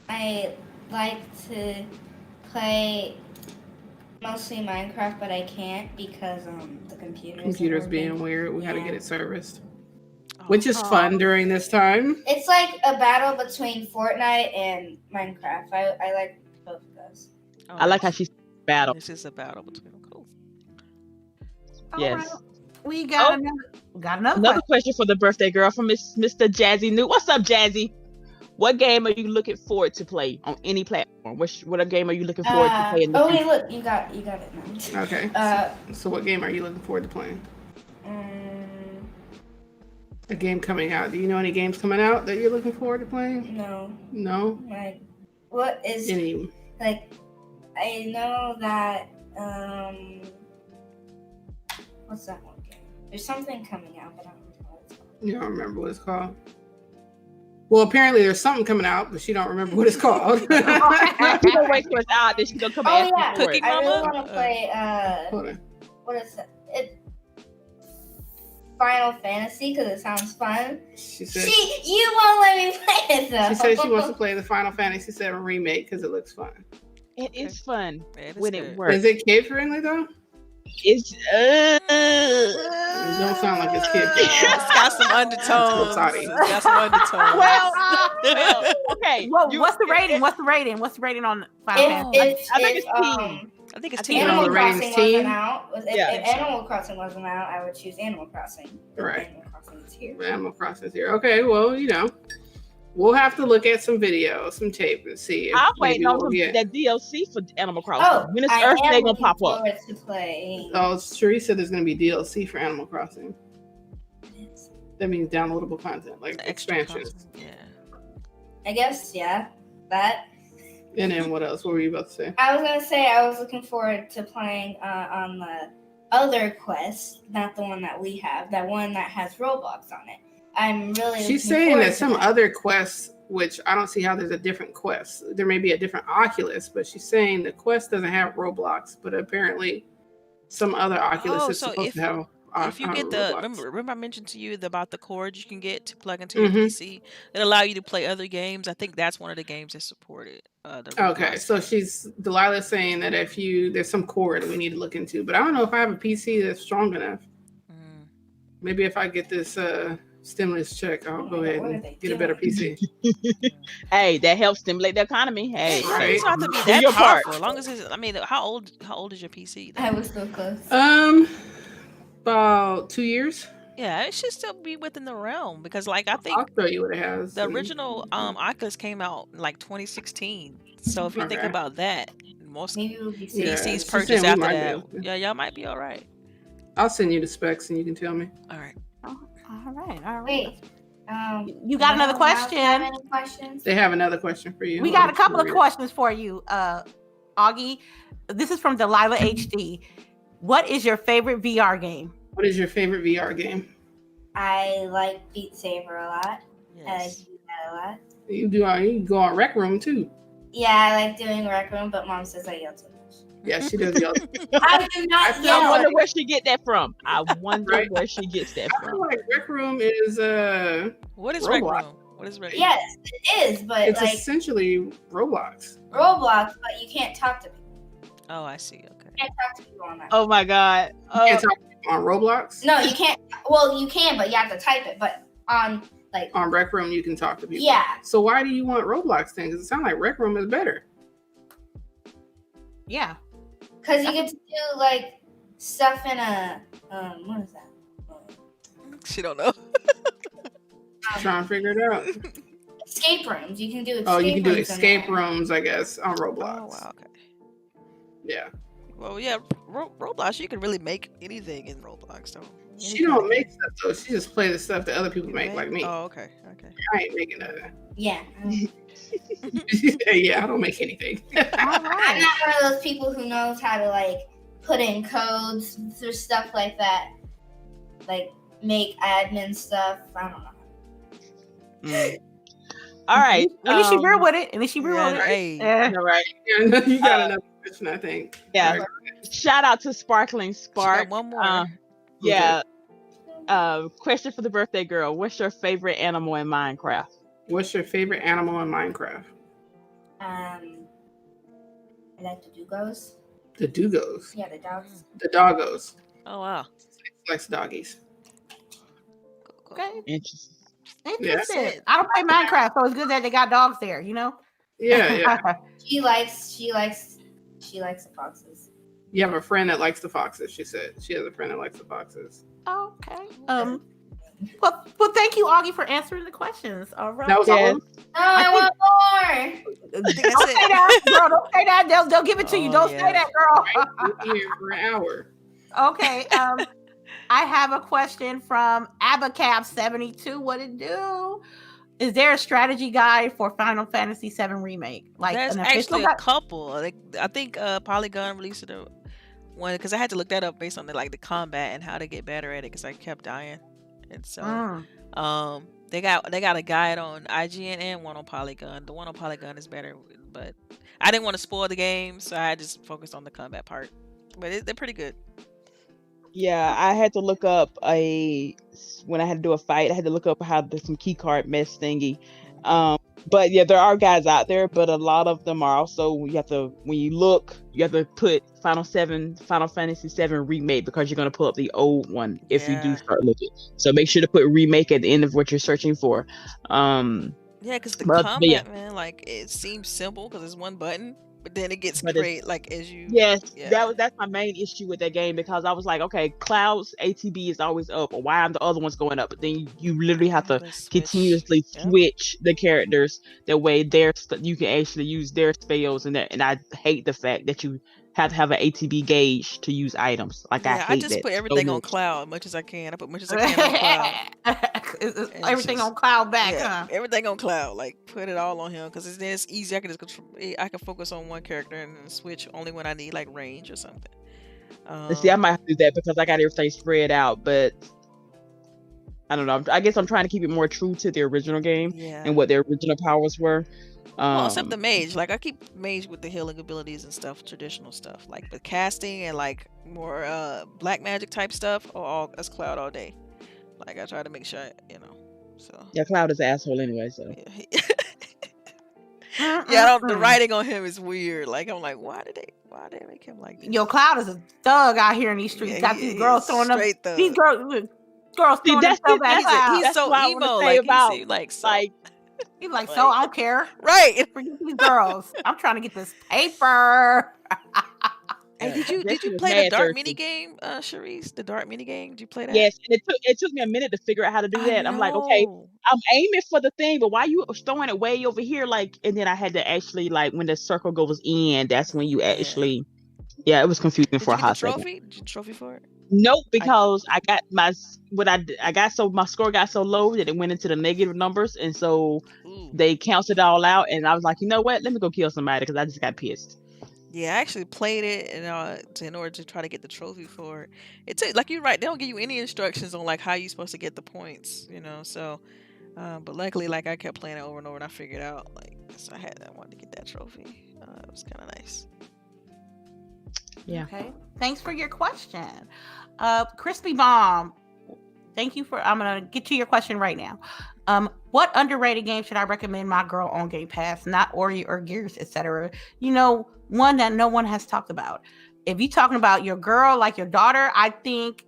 I like to play mostly Minecraft, but I can't because the computer's being weird. We had to get it serviced, which is fun during this time. It's like a battle between Fortnite and Minecraft. I like both of those. I like how she's battle. This is a battle between them. Cool. Yes. Right. We got another question for the birthday girl from Mr. Jazzy New. What's up, Jazzy? What game are you looking forward to play on any platform? What game are you looking forward to play in the future? Wait, look, you got it now. Okay. So what game are you looking forward to playing? A game coming out. Do you know any games coming out that you're looking forward to playing? No. No? Like, what is like? I know that what's that one game? There's something coming out, but I don't know what it's called. You don't remember what it's called? Well, apparently there's something coming out, but she don't remember what it's called. She's gonna wait till it's out, then she's gonna come back. Oh yeah, Cookie I really Mama? want to play. Hold on. What is it? Final Fantasy because it sounds fun. She said You won't let me play it though. she said she wants to play the Final Fantasy VII remake because it looks fun. It is fun It is when good. it works. Is it kid friendly though? It's It don't sound like it's kid friendly. It's got some undertones. Sorry. It's got some undertones. well, okay. What's the rating? What's the rating on Final Fantasy? It's I think it's I think it's I think team. Animal Animal Reigns Crossing team? wasn't out. If Yeah. Animal Crossing wasn't out, I would choose Animal Crossing. But Right. Animal Crossing is here. Animal Crossing is here. Okay, well, we'll have to look at some videos, some tape, and see if I'm maybe waiting on we'll get. that DLC for Animal Crossing. Oh, When is I Earth Day am gonna looking pop up? forward to playing. Oh, Charisse said there's going to be DLC for Animal Crossing. That means downloadable content, like Extra expansions. content, yeah. I guess, yeah. That. And then what else? What were you about to say? I was gonna say I was looking forward to playing on the other quest, not the one that we have, that one that has Roblox on it. I'm really. She's looking saying forward that to some other quests, which I don't see how there's a different quest. There may be a different Oculus, but she's saying the quest doesn't have Roblox, but apparently some other Oculus is so supposed to have. If you get the Roblox. remember I mentioned to you about the cords you can get to plug into your Mhm. PC that allow you to play other games. I think that's one of the games that supported. The Okay, Roblox so game. Delilah's saying that if there's some cord we need to look into, but I don't know if I have a PC that's strong enough. Mm. Maybe if I get this stimulus check, I'll go ahead What are and they get a better doing? PC. Hey, that helps stimulate the economy. Hey, It Right. doesn't have to be do that your part. powerful. As long as it's, I mean, how old is your PC? I Though? was so close. About 2 years. Yeah, it should still be within the realm because, like, I I'll think show you what it has. the original Oculus came out in like 2016. So if you think Okay. about that, most Maybe we'll be Yeah, safe. PCs she's purchased saying we after might be that. able to. Yeah, y'all might be all right. I'll send you the specs and you can tell me. All right. All right, all right. Wait. You got another anyone else question? have any questions? They have another question for you. We got a couple of questions for you, Augie. This is from Delilah HD. What is your favorite VR game? What is your favorite VR game? I like Beat Saber a lot. I Yes. do that a lot. You can go on Rec Room too. Yeah, I like doing Rec Room, but Mom says I yell too much. Yeah, she does yell. I do not I yell. wonder where she get that from. I wonder Right. where she gets that I feel from. like Rec Room is What is Rec Roblox. Room? What is Rec Room? Yes, it is, but it's like essentially Roblox. Roblox, but you can't talk to people. Oh, I see. Okay. You can't talk to people on that. Oh my God. You can't talk on Roblox. No, you can't. Well, you can, but you have to type it. But on like, On Rec Room, you can talk to people. yeah, So why do you want Roblox then? Because it sounds like Rec Room is better. Yeah. because you get to do like stuff in a what is that? She don't know. Trying to figure it out. Escape rooms. You can do escape Oh, you can do rooms in escape there. rooms, I guess, on Roblox. Oh, wow. Okay. Yeah. Well, yeah, Roblox, you can really make anything in Roblox, though. She don't make stuff though. She just play the stuff that other people make, like me. Oh, okay. Okay. I ain't making nothing. Yeah. Yeah, I don't make anything. All I'm right. not one of those people who knows how to like put in codes or stuff like that. Like make admin stuff. I don't know. All right. At least she real with it. At least she real Yeah, with it. hey. Yeah. All right. Yeah, you got another question, I think. Yeah. All right. Shout out to Sparkling She got Spark. one more. Yeah. Question for the birthday girl. What's your favorite animal in Minecraft? What's your favorite animal in Minecraft? I like the Dugos. The Dugos. Yeah, the dogs. The Doggos. Oh, wow. Likes doggies. Cool. Okay. Interesting. Interesting. I don't play Minecraft, so it's good that they got dogs there, you know? Yeah, yeah. She likes the foxes. You have a friend that likes the foxes, she said. She has a friend that likes the foxes. Okay. Well, thank you, Augie, for answering the questions. All right. That was Yes. all? No, I want more. Don't say that, girl. Don't say that. They'll give it to you. Oh, Don't say yeah. that, girl. Right? We'll be here for an hour. Okay. I have a question from Abacab72. What it do? Is there a strategy guide for Final Fantasy VII Remake? Like There's an official actually a guide? couple. Like, I think Polygon released one because I had to look that up based on the combat and how to get better at it because I kept dying, and so they got a guide on IGN and one on Polygon. The one on Polygon is better, but I didn't want to spoil the game, so I just focused on the combat part. But they're pretty good. Yeah, I had to look up when I had to do a fight, I had to look up how some key card mess thingy. But yeah, there are guys out there, but a lot of them are also when you look, you have to put Final Fantasy VII Remake because you're gonna pull up the old one if you do Yeah. start looking. So make sure to put remake at the end of what you're searching for. Yeah, because the But combat, yeah. man, it seems simple because it's one button, But then it gets But it's- great, like as you. Yes, Yeah. that's my main issue with that game, because I was like, okay, Cloud's ATB is always up, or why are the other ones going up? But then you literally have to Let's switch. continuously Yep. switch the characters. That way, you can actually use their spells and that. And I hate the fact that you have to have an ATB gauge to use items. Like I Yeah, I hate just that put so everything on much. Cloud as much as I can. I put much as I can on Cloud. It's And everything just- on cloud back, Yeah, huh? everything on Cloud. Like put it all on him because then it's easy. I can just control. I can focus on one character and then switch only when I need like range or something. And see, I might have to do that because I got everything spread out, but I don't know. I guess I'm trying to keep it more true to the original game Yeah. and what their original powers were. Well, except the mage. Like I keep mage with the healing abilities and stuff, traditional stuff. Like the casting and like more black magic type stuff, or all as Cloud all day. Like I try to make sure, So Yeah, Cloud is an asshole anyway, so. yeah, yeah. The writing on him is weird. Like I'm like, why did they make him like this? Yo, Cloud is a thug out here in these streets. Yeah, Got he these girls is throwing up. straight thug. These girls See, throwing that's themselves it, at that's Cloud. He's That's so what I wanna emo. say Like about, he seemed like so. Like, He's like, so I don't care. Right. Forget these girls. I'm trying to get this paper. Hey, did you Jesse was play the mad dart thirsty. mini game, Charisse? The dart mini game? Did you play that? Yes, and it took me a minute to figure out how to do that. I'm like, okay, know. I'm aiming for the thing, but why you throwing it way over here? Like, and then I had to actually, like, when the circle goes in, that's when you actually, it was confusing Did for you a get the hot second. trophy? Did you get the trophy for it? Nope, because I got my my score got so low that it went into the negative numbers, and so Ooh. they counted it all out, and I was like, you know what? Let me go kill somebody because I just got pissed. Yeah, I actually played it in order to try to get the trophy for it. It took, like you're right, they don't give you any instructions on like how you're supposed to get the points, So, but luckily, like I kept playing it over and over, and I figured out like so I wanted to get that trophy. It was kind of nice. Yeah. Okay. Thanks for your question. Crispy Bomb. Thank you I'm gonna get to your question right now. What underrated game should I recommend my girl on Game Pass? Not Ori or Gears, etc. One that no one has talked about. If you're talking about your girl, like your daughter, I think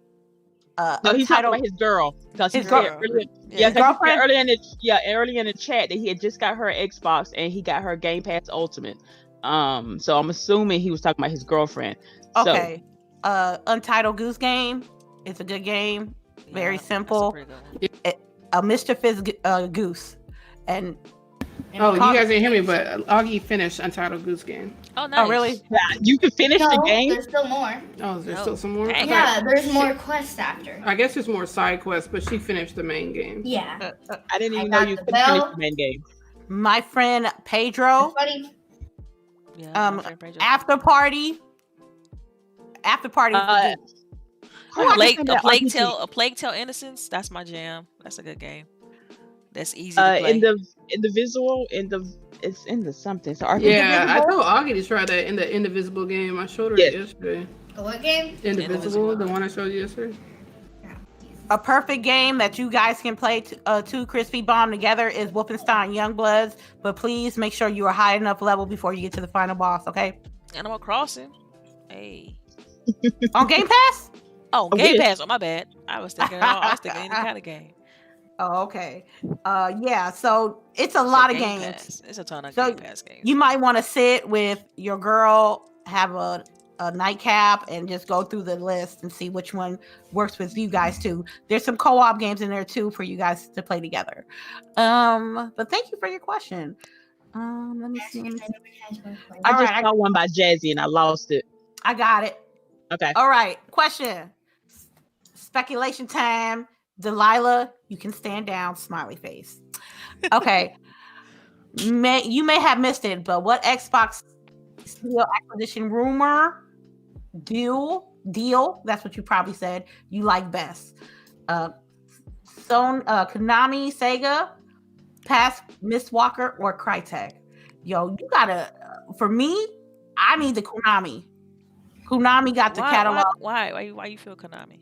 No, he's talking about his girl. Because His he girl. said earlier, Yeah. because he said earlier in the chat that he had just got her Xbox and he got her Game Pass Ultimate. So I'm assuming he was talking about his girlfriend. Okay. Untitled Goose Game. It's a good game. Very that's a simple. pretty good one. A mischievous goose. And Oh, you guys didn't hear me, but Augie finished Untitled Goose Game. Oh, nice. oh really? Yeah, you can finish the game. There's still more. Oh, is there No. still some more? Dang. Yeah, there's more quests after. I guess there's more side quests, but she finished the main game. Yeah. I didn't I even know got you the could finish bell. the main game. My friend Pedro. It's funny. Yeah, my friend Pedro. After party. After party. Uh, A plague RPG. tale innocence. That's my jam. That's a good game. That's easy to play. in the visual, it's in the something. So Yeah, I told Augie to try that in the Indivisible game. I showed her it yesterday. The what game? Indivisible, the one I showed you yesterday. A perfect game that you guys can play two Crispy Bomb together is Wolfenstein Youngbloods, but please make sure you are high enough level before you get to the final boss, okay? Animal Crossing. Hey. On Game Pass? Oh, Game Pass. Oh, my bad. I was thinking any kind of game. Oh, okay. Yeah, so it's a lot of Game games. Pass. It's a ton of So Game Pass games. you might want to sit with your girl, have a nightcap, and just go through the list and see which one works with you guys too. There's some co-op games in there too for you guys to play together. But thank you for your question. Let me see. I All just right, saw one by Jazzy and I lost it. I got it. Okay. All right. Question. Speculation time. Delilah, you can stand down. Smiley face. Okay. You may have missed it, but what Xbox Steel acquisition rumor deal? That's what you probably said. You like best. Konami, Sega, past Miss Walker, or Crytek. Yo, you gotta. For me, I need the Konami. Konami got the catalog. Why you feel Konami?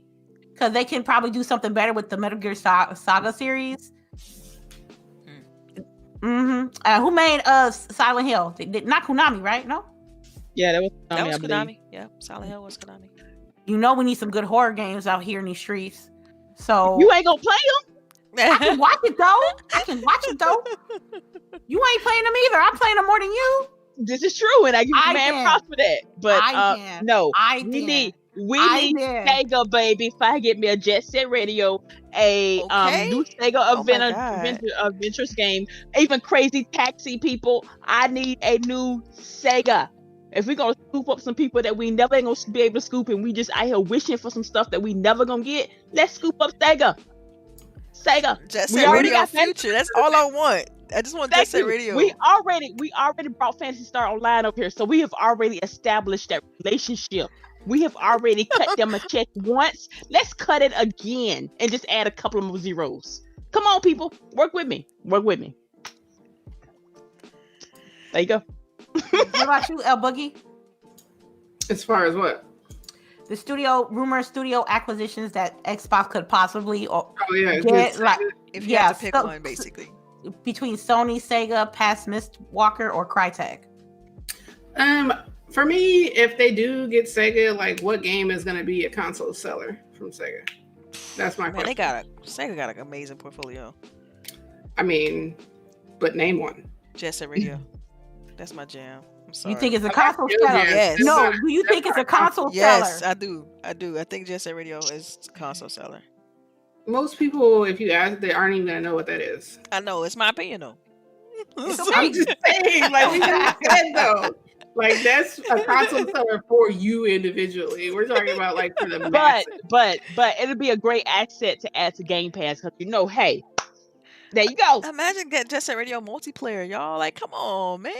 Because they can probably do something better with the Metal Gear Saga series. Mm-hmm. Who made Silent Hill? Not Konami, right? No. Yeah, that was Konami. That was I believe. Konami. Yeah, Silent Hill was Konami. We need some good horror games out here in these streets. So You ain't gonna play them? I can watch it though. You ain't playing them either. I'm playing them more than you. This is true, and I give I the man did. props for that. But I did. no, I we did. need I did. Sega, baby. If I get me a Jet Set Radio, a Okay. new Sega Oh my God. Adventures game, even Crazy Taxi, people. I need a new Sega. If we're gonna scoop up some people that we never ain't gonna be able to scoop, and we just out here wishing for some stuff that we never gonna get, let's scoop up Sega. Sega. Jet We Set already Radio got Future. That's all I want. I just want Jet Thank Set you. Radio. We already brought Fantasy Star Online up here, so we have already established that relationship. We have already cut them a check once. Let's cut it again and just add a couple of more zeros. Come on, people, work with me. Work with me. There you go. What about you, LBOOGIE? As far as what? The studio acquisitions that Xbox could possibly Oh yeah, get, like, if you have to pick so- one, basically. between Sony, Sega, past Mistwalker, or Crytek. For me, if they do get Sega, like what game is going to be a console seller from Sega? That's my Man, question. Sega got an amazing portfolio. I mean, but name one. Jet Set Radio. That's my jam. I'm sorry. You think it's a I console feel seller? you. Yes. No, That's do you not- think it's a that's not console Yes, seller? I do. I think Jet Set Radio is a console seller. Most people, if you ask, they aren't even going to know what that is. I know. It's my opinion, though. I'm just saying, like we just said though, like that's a console seller for you individually. We're talking about like for the masses. But it'll be a great asset to add to Game Pass because hey, there you go. Imagine get Jet Set Radio multiplayer, y'all. Like, come on, man.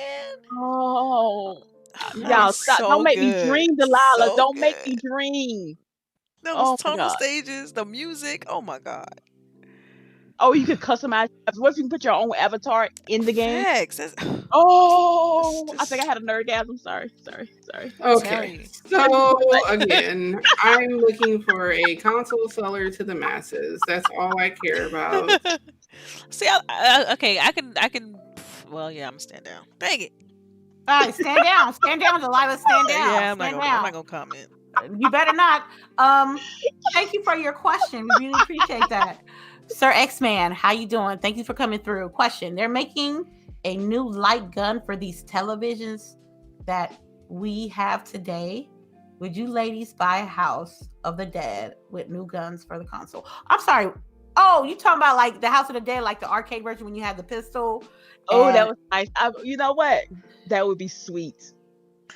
Oh, That y'all was stop! so Don't make me good. dream, Delilah. So Don't make me good. dream. Those Oh my tunnel God. stages, the music. Oh my God. Oh, you could customize. What if you can put your own avatar in the game? Facts. That's- Oh, It's I think I just- had a nerdgasm. Sorry. Okay, so again, I'm looking for a console seller to the masses. That's all I care about. See, okay, I can. Well, yeah, I'm gonna stand down. Dang it. All right, stand down, Delilah, stand down. Yeah, I'm stand not down. gonna comment. You better not. Thank you for your question. We really appreciate that. Sir X-Man, how you doing? Thank you for coming through. Question. They're making a new light gun for these televisions that we have today. Would you ladies buy House of the Dead with new guns for the console? I'm sorry. Oh, you talking about like the House of the Dead, like the arcade version when you had the pistol? Oh, that and- was nice. You know what? That would be sweet.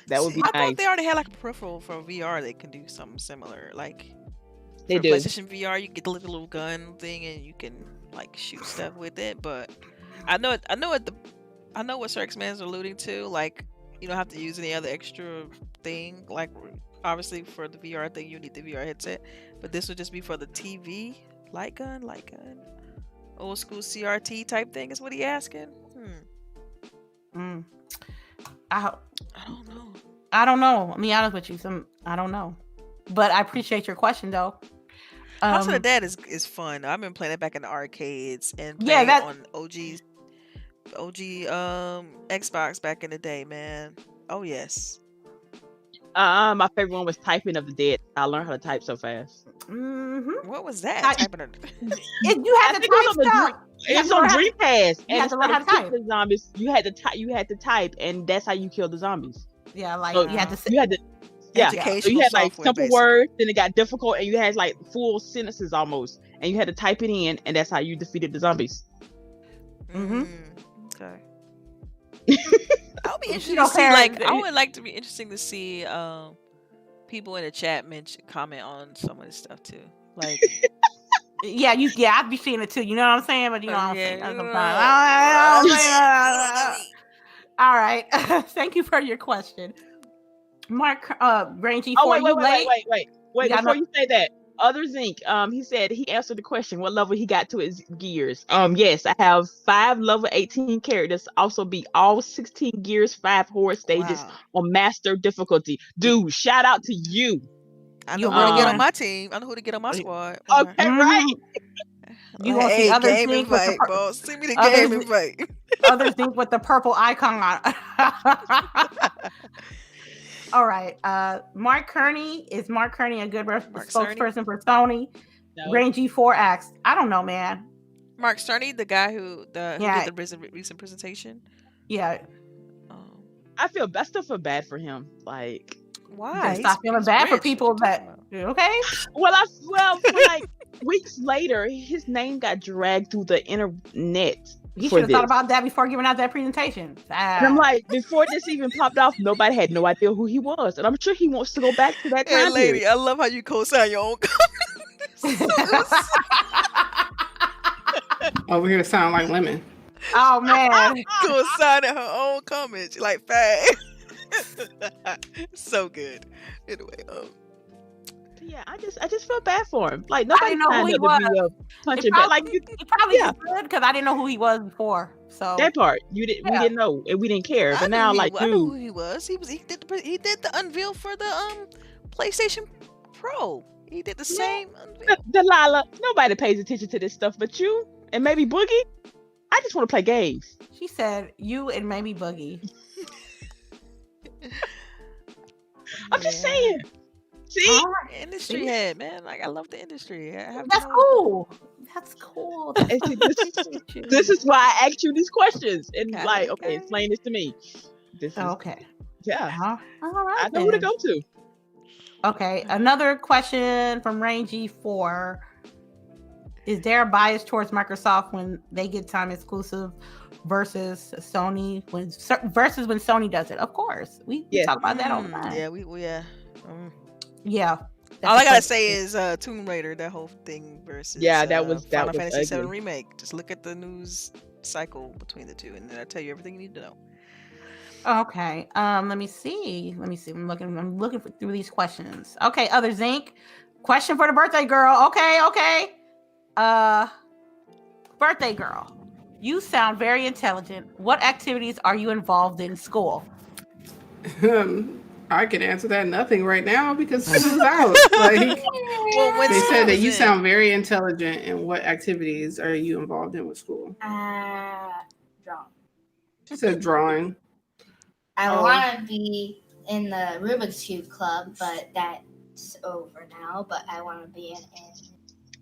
That would be I nice. thought they already had like a peripheral for VR. They can do something similar. Like They for do. PlayStation VR, you get the little gun thing and you can like shoot stuff with it. But I know what Sir X-Man's alluding to. Like you don't have to use any other extra thing. Like obviously for the VR thing, you need the VR headset. But this would just be for the TV light gun, old school CRT type thing. Is what he asking? I don't know. I don't know. I'll be honest with you. I don't know. But I appreciate your question though. House of the Dead is fun. I've been playing it back in the arcades and Yeah, playing it on OG Xbox back in the day, man. Oh yes. My favorite one was Typing of the Dead. I learned how to type so fast. What was that? You had to type stuff. It's on Dreamcast. You had to learn how to type. The zombies. You had to type, and that's how you kill the zombies. Yeah, like So you had to. Yeah. So Educational you had like software, simple basically. words, then it got difficult, and you had like full sentences almost, and you had to type it in, and that's how you defeated the zombies. Okay. I'll be interested don't to see. care. Like, I would like to be interesting to see people in the chat comment on some of this stuff too. Like, Yeah, I'd be seeing it too. You know what I'm saying? But you know what I'm saying. All right. Thank you for your question, Mark. Rangy, Wait. You got Before you say that, Other Zinc, he said he answered the question what level he got to his gears. Yes, I have 5 level 18 characters. Also beat all 16 gears, 5 horde stages on master difficulty. Dude, shout out to you. I know who to get on my team. I know who to get on my squad. Okay, right. You gonna see Other game Zinc with invite, the boss. Send me the game invite. Other Zinc with the purple icon on. All right. Mark Kearney, is Mark Kearney a good spokesperson for Sony? No. Rangy 4 asked, I don't know, man. Mark Cerny, the guy who did the recent presentation. Yeah. I still feel bad for him. Like, You Why? gotta stop feeling He's bad for rich. What people you talking that about? okay. for like weeks later, his name got dragged through the internet He for should have thought this. about that before giving out that presentation. And I'm like, before this even popped off, nobody had no idea who he was. And I'm sure he wants to go back to that Hey, time period. lady, I love how you co-sign your own Over here sound like women. Oh man. co-signing her own comments. She like, fag. So good. Anyway, Yeah, I just feel bad for him. Like, I nobody didn't know who signed he up to be was. a punching bag. Like, He probably yeah. is good because I didn't know who he was before. So that part we didn't know and we didn't care. But now, like, I knew who dude, he was. He did the unveil for the PlayStation Pro. He did the same unveil. Delilah, nobody pays attention to this stuff but you and maybe Boogie. I just want to play games. she said you and maybe Boogie. I'm just saying. See, All right. Industry See? head, man. Like, I love the industry. I have That's no- cool. That's cool. And see, this is why I asked you these questions and Okay, like, okay, okay. explain this to me. This is Okay. yeah. All right. I know who to then. go to. Okay. Another question from Rangy 4. Is there a bias towards Microsoft when they get time exclusive versus Sony when Sony does it? Of course. We Yes. talk about that all the time. Yeah, yeah. Yeah. All I gotta say is Tomb Raider, that whole thing versus Final Fantasy VII ugly. Remake. Just look at the news cycle between the two, and then I tell you everything you need to know. Okay. Let me see. I'm looking through these questions. Okay, other Zinc. Question for the birthday girl. Okay. Birthday girl. You sound very intelligent. What activities are you involved in school? I can answer that nothing right now because school's out. Like, Well, when they school said that is you in- sound very intelligent. And what activities are you involved in with school? Drawing. She said drawing. I Oh. want to be in the Rubik's Cube Club, but that's over now. But I want to be in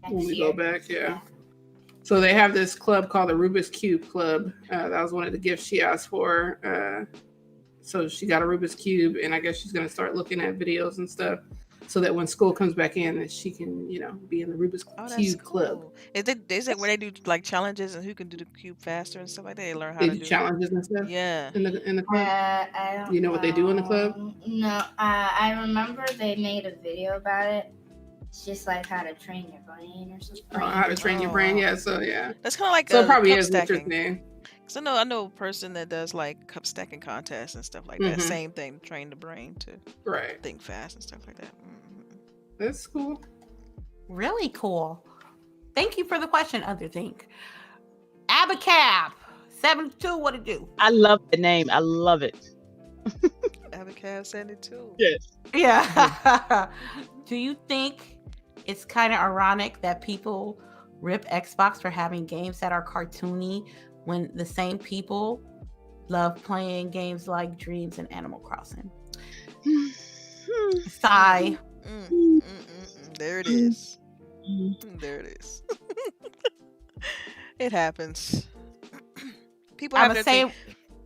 When next we year. go back, yeah. So they have this club called the Rubik's Cube Club. That was one of the gifts she asked for. So she got a Rubik's Cube, and I guess she's going to start looking at videos and stuff so that when school comes back in, that she can, be in the Rubik's Cube Club. Is it where they do like challenges and who can do the cube faster and stuff like that? They learn how They to do do challenges and stuff Yeah. in the club. I don't You know what they do in the club? No, I remember they made a video about it. It's just like how to train your brain or something. How to train your brain, yeah. So yeah, That's kind of like so it probably cup is what you're stacking. saying. Cause I know a person that does like cup stacking contests and stuff like that. Mhm. Same thing, train the brain to Right, think fast and stuff like that. Mhm. that's cool. Really cool. Thank you for the question, other Zinc. Abacab 72. What it do? I love the name. I love it. Abacab 72. Yes. Yeah. Do you think it's kind of ironic that people rip Xbox for having games that are cartoony when the same people love playing games like Dreams and Animal Crossing? Sigh. There it is. There it is. It happens. People I have would their say, thing.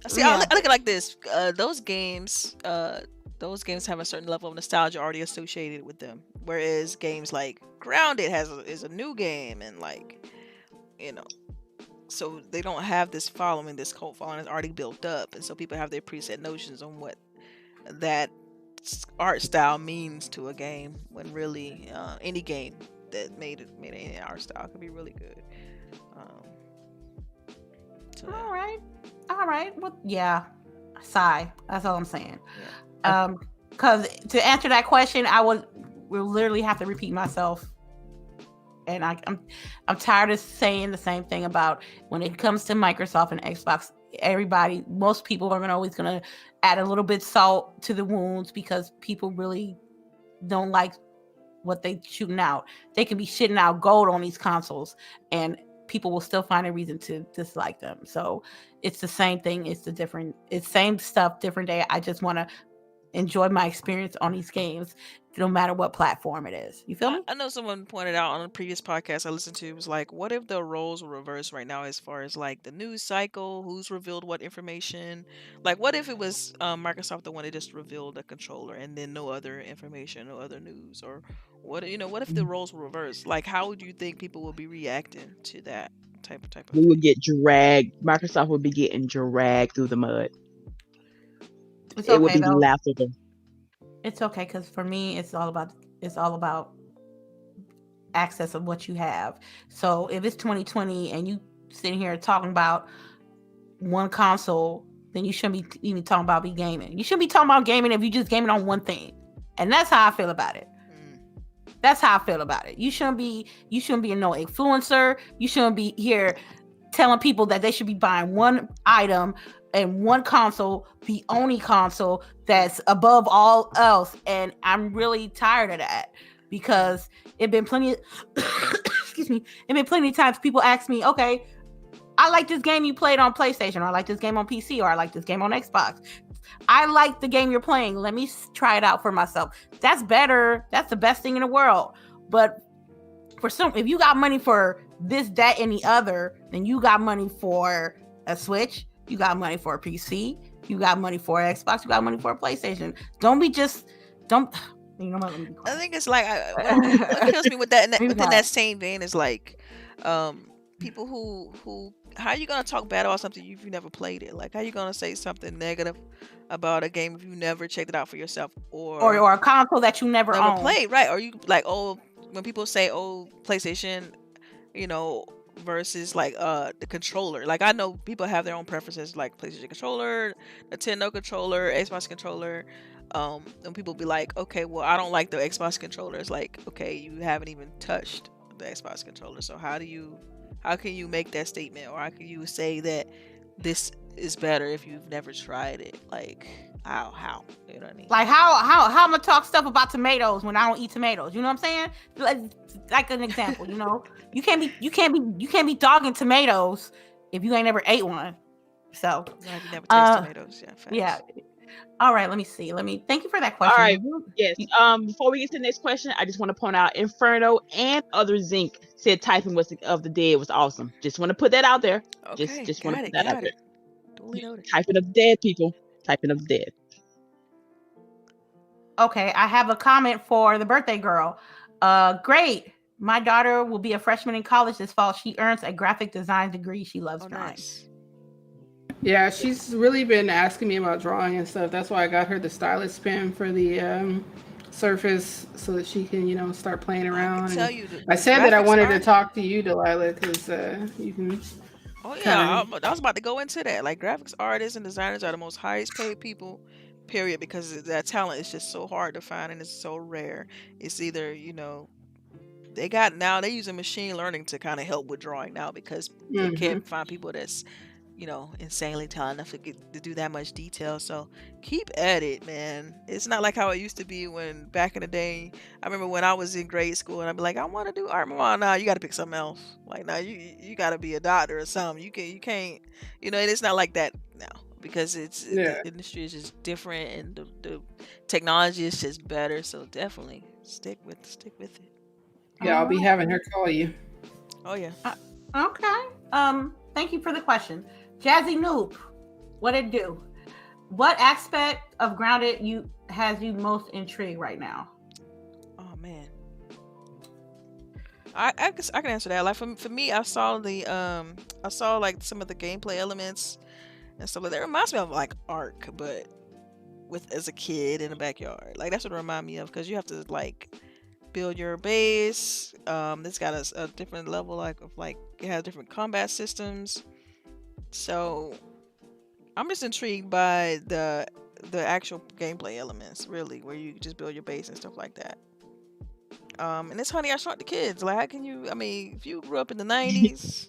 See, yeah. I look at it like this. Those games have a certain level of nostalgia already associated with them. Whereas games like Grounded is a new game, and so they don't have this following. This cult following is already built up, and so people have their preset notions on what that art style means to a game. When really, any game that made any art style could be really good. So, yeah. All right. Well, yeah. Sigh. That's all I'm saying. Yeah. Because to answer that question, I will literally have to repeat myself. And I'm tired of saying the same thing about when it comes to Microsoft and Xbox. Most people are always gonna add a little bit salt to the wounds because people really don't like what they shooting out. They can be shitting out gold on these consoles, and people will still find a reason to dislike them. So it's the same thing. It's same stuff, different day. I just want to enjoy my experience on these games, no matter what platform it is. You feel me? I know someone pointed out on a previous podcast I listened to, was like, what if the roles were reversed right now as far as like the news cycle, who's revealed what information? Like, what if it was Microsoft the one that just revealed the controller and then no other information, no other news, or what if the roles were reversed? Like, how would you think people would be reacting to that type of We thing? would get dragged. Microsoft would be getting dragged through the mud. It's It would okay be though. laughable. It's okay, because for me, it's all about access of what you have. So if it's 2020 and you sitting here talking about one console, then you shouldn't be even talking about gaming. You shouldn't be talking about gaming if you just gaming on one thing. And that's how I feel about it. That's how I feel about it. You shouldn't be a no influencer. You shouldn't be here telling people that they should be buying one item and one console, the only console that's above all else. And I'm really tired of that, because it been plenty of excuse me, it been plenty of times people ask me, okay, I like this game you played on PlayStation, or I like this game on PC, or I like this game on Xbox. I like the game you're playing. Let me try it out for myself. That's better. That's the best thing in the world. But if you got money for this, that, and the other, then you got money for a Switch. You got money for a PC. You got money for an Xbox. You got money for a PlayStation. You know what? Let me be quiet. I think it's like what kills me with that, within that same vein is like people who how are you gonna talk bad about something if you never played it? Like, how are you gonna say something negative about a game if you never checked it out for yourself, or a console that you never owned? played, right? Or you like, when people say PlayStation, versus like the controller. Like, I know people have their own preferences, like PlayStation controller, Nintendo controller, Xbox controller. And people be like, okay, well, I don't like the Xbox controller. It's like, okay, you haven't even touched the Xbox controller, so how can you make that statement, or how can you say that this is better if you've never tried it? Like, how you know what I mean? Like, how I'm gonna talk stuff about tomatoes when I don't eat tomatoes? You know what I'm saying? Like an example, you can't be dogging tomatoes if you ain't never ate one. So If you never taste tomatoes, yeah. Facts. Yeah. All right, let me see. Thank you for that question. All right. Yes. Before we get to the next question, I just want to point out Inferno and Other Zinc said Typing of the Dead was awesome. Just want to put that out there. Okay, Just want to put that out there. Duly noted. Typing of the Dead, people. Typing of the Dead. Okay, I have a comment for the birthday girl. Great. My daughter will be a freshman in college this fall. She earns a graphic design degree. She loves drawing. Nice. Yeah, she's really been asking me about drawing and stuff. That's why I got her the stylus pen for the Surface, so that she can, start playing around. I said that I wanted to talk to you, Delilah, because you can. Oh yeah, I was about to go into that. Like, graphics artists and designers are the most highest paid people, period, because that talent is just so hard to find and it's so rare. It's either they're using machine learning to kind of help with drawing now, because they can't find people that's insanely talented enough to do that much detail. So keep at it, man. It's not like how it used to be when back in the day. I remember when I was in grade school and I'd be like, I want to do art. Mama, nah, you got to pick something else. Like, now you got to be a doctor or something. You can't. It's not like that now, because the industry is just different and the technology is just better. So definitely stick with it. Yeah, I'll be having her call you. Oh yeah. Okay. Thank you for the question. Jazzy Noob, what it do? What aspect of Grounded has you most intrigued right now? Oh man, I can answer that. Like, for me, I saw like some of the gameplay elements and stuff like that. It reminds me of like Ark, but as a kid in the backyard. Like, that's what it reminds me of, because you have to like build your base. It's got a different level, of it has different combat systems. So I'm just intrigued by the actual gameplay elements, really, where you just build your base and stuff like that. And it's Honey, I Shrunk the Kids. Like, how can you? I mean, if you grew up in the 90s,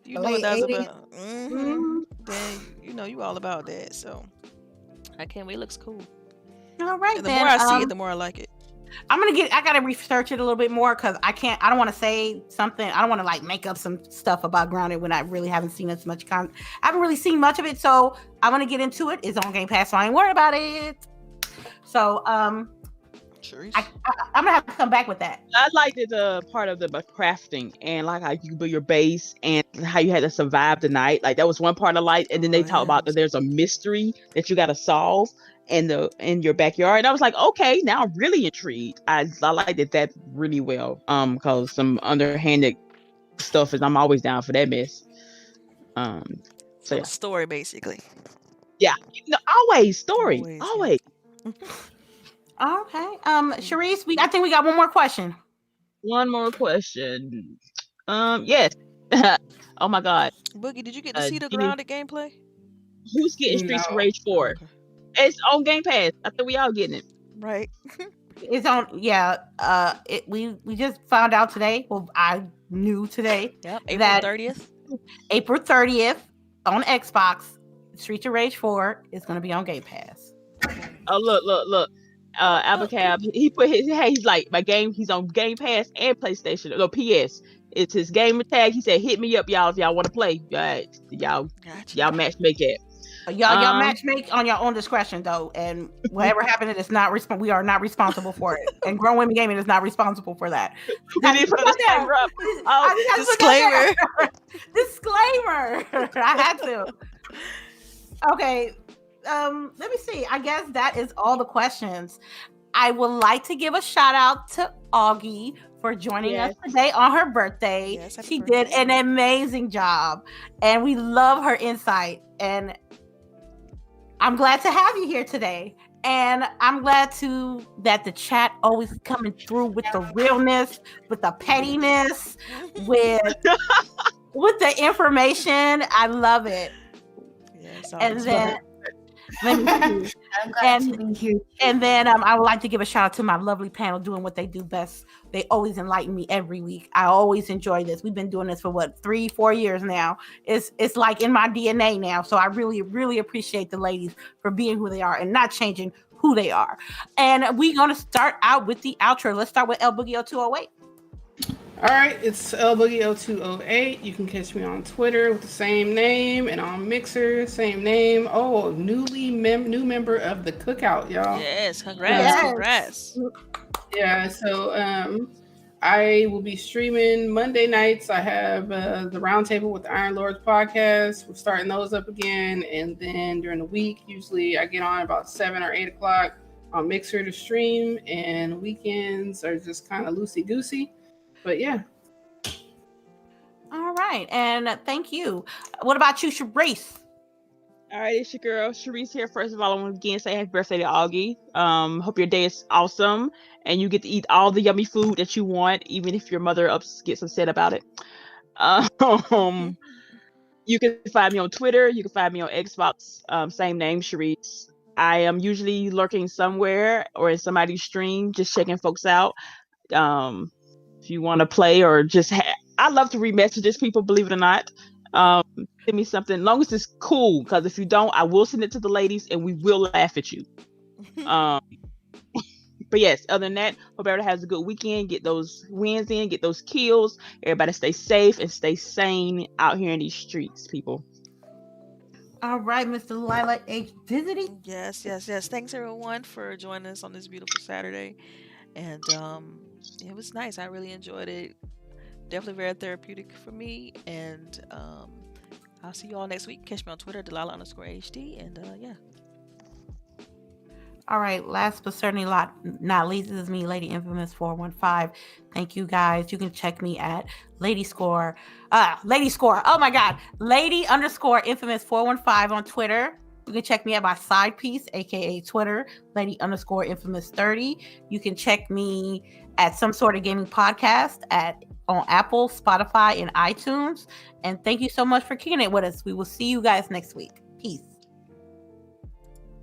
you know what that's about. Then you all about that. So I can't wait. It looks cool. All right, and the more I see it, the more I like it. I gotta research it a little bit more, because I don't want to say something. I don't want to like make up some stuff about Grounded when I really haven't seen as much I haven't really seen much of it. So I'm gonna get into it. It's on Game Pass, so I ain't worried about it. So Charisse. I'm gonna have to come back with that. I liked the part of the crafting and like how you can build your base and how you had to survive the night. Like that was one part I liked. And then they talk about that there's a mystery that you got to solve in your backyard. And I was like, okay, now I'm really intrigued. I liked that really well. Because some underhanded stuff is I'm always down for that mess. So story basically. Yeah, always story, always. Okay. Charisse, I think we got one more question. One more question. Yes. Oh my God. Boogie, did you get to see the grounded gameplay? Who's getting Streets of Rage 4? Okay. It's on Game Pass. I think we all getting it. Right. It's on. Yeah. We just found out today. Well, I knew today. Yep. April 30th. April 30th on Xbox. Streets of Rage 4 is going to be on Game Pass. Oh look. Abacab, he put he's like my game. He's on Game Pass and PlayStation. No, PS. It's his gamer tag. He said, "Hit me up, y'all, if y'all want to play. Y'all match make it. Y'all match make on your own discretion, though. And whatever happened, it's not we are not responsible for it. And Grown Women Gaming is not responsible for that. Disclaimer. Disclaimer. I had to. Okay. Let me see. I guess that is all the questions. I would like to give a shout out to Augie for joining us today on her birthday. Yes, she did an amazing job, and we love her insight. And I'm glad to have you here today. And I'm glad that the chat always coming through with the realness, with the pettiness, with the information. I love it. Yes, and then. Let me see. I'm glad to be here. And then I would like to give a shout out to my lovely panel doing what they do best. They always enlighten me every week. I always enjoy this. We've been doing this for 3-4 years now. It's like in my DNA now. So I really, really appreciate the ladies for being who they are and not changing who they are. And we're gonna start out with the outro. Let's start with LBOOGIE 0208. All right, it's LBOOGIE 0208. You can catch me on Twitter with the same name and on Mixer, same name. Oh, new member of the Cookout, y'all. Yes, congrats. Yeah, so I will be streaming Monday nights. I have the Roundtable with the Iron Lords podcast. We're starting those up again. And then during the week, usually I get on about 7 or 8 o'clock on Mixer to stream. And weekends are just kind of loosey-goosey. But yeah. All right. And thank you. What about you, Charisse? All right, it's your girl, Charisse here. First of all, I want to again say happy birthday to Augie. Hope your day is awesome and you get to eat all the yummy food that you want, even if your mother gets upset about it. You can find me on Twitter. You can find me on Xbox. Same name, Charisse. I am usually lurking somewhere or in somebody's stream, just checking folks out. If you want to play or just I love to read messages, people, believe it or not. Send me something, as long as it's cool, because if you don't, I will send it to the ladies and we will laugh at you. But yes, other than that, hope everybody has a good weekend, get those wins in, get those kills. Everybody stay safe and stay sane out here in these streets, people. All right, Mr. Delilah H. Visiting. Yes. Thanks everyone for joining us on this beautiful Saturday. And it was nice. I really enjoyed it. Definitely very therapeutic for me. And I'll see you all next week. Catch me on Twitter, Delilah_HD. And yeah. All right. Last but certainly not least, this is me, Lady Infamous 415. Thank you guys. You can check me at Lady Score. Oh my God. Lady_Infamous 415 on Twitter. You can check me at my side piece, aka Twitter, Lady_Infamous 30. You can check me at Some Sort of Gaming Podcast on Apple, Spotify, and iTunes. And thank you so much for kicking it with us. We will see you guys next week. Peace.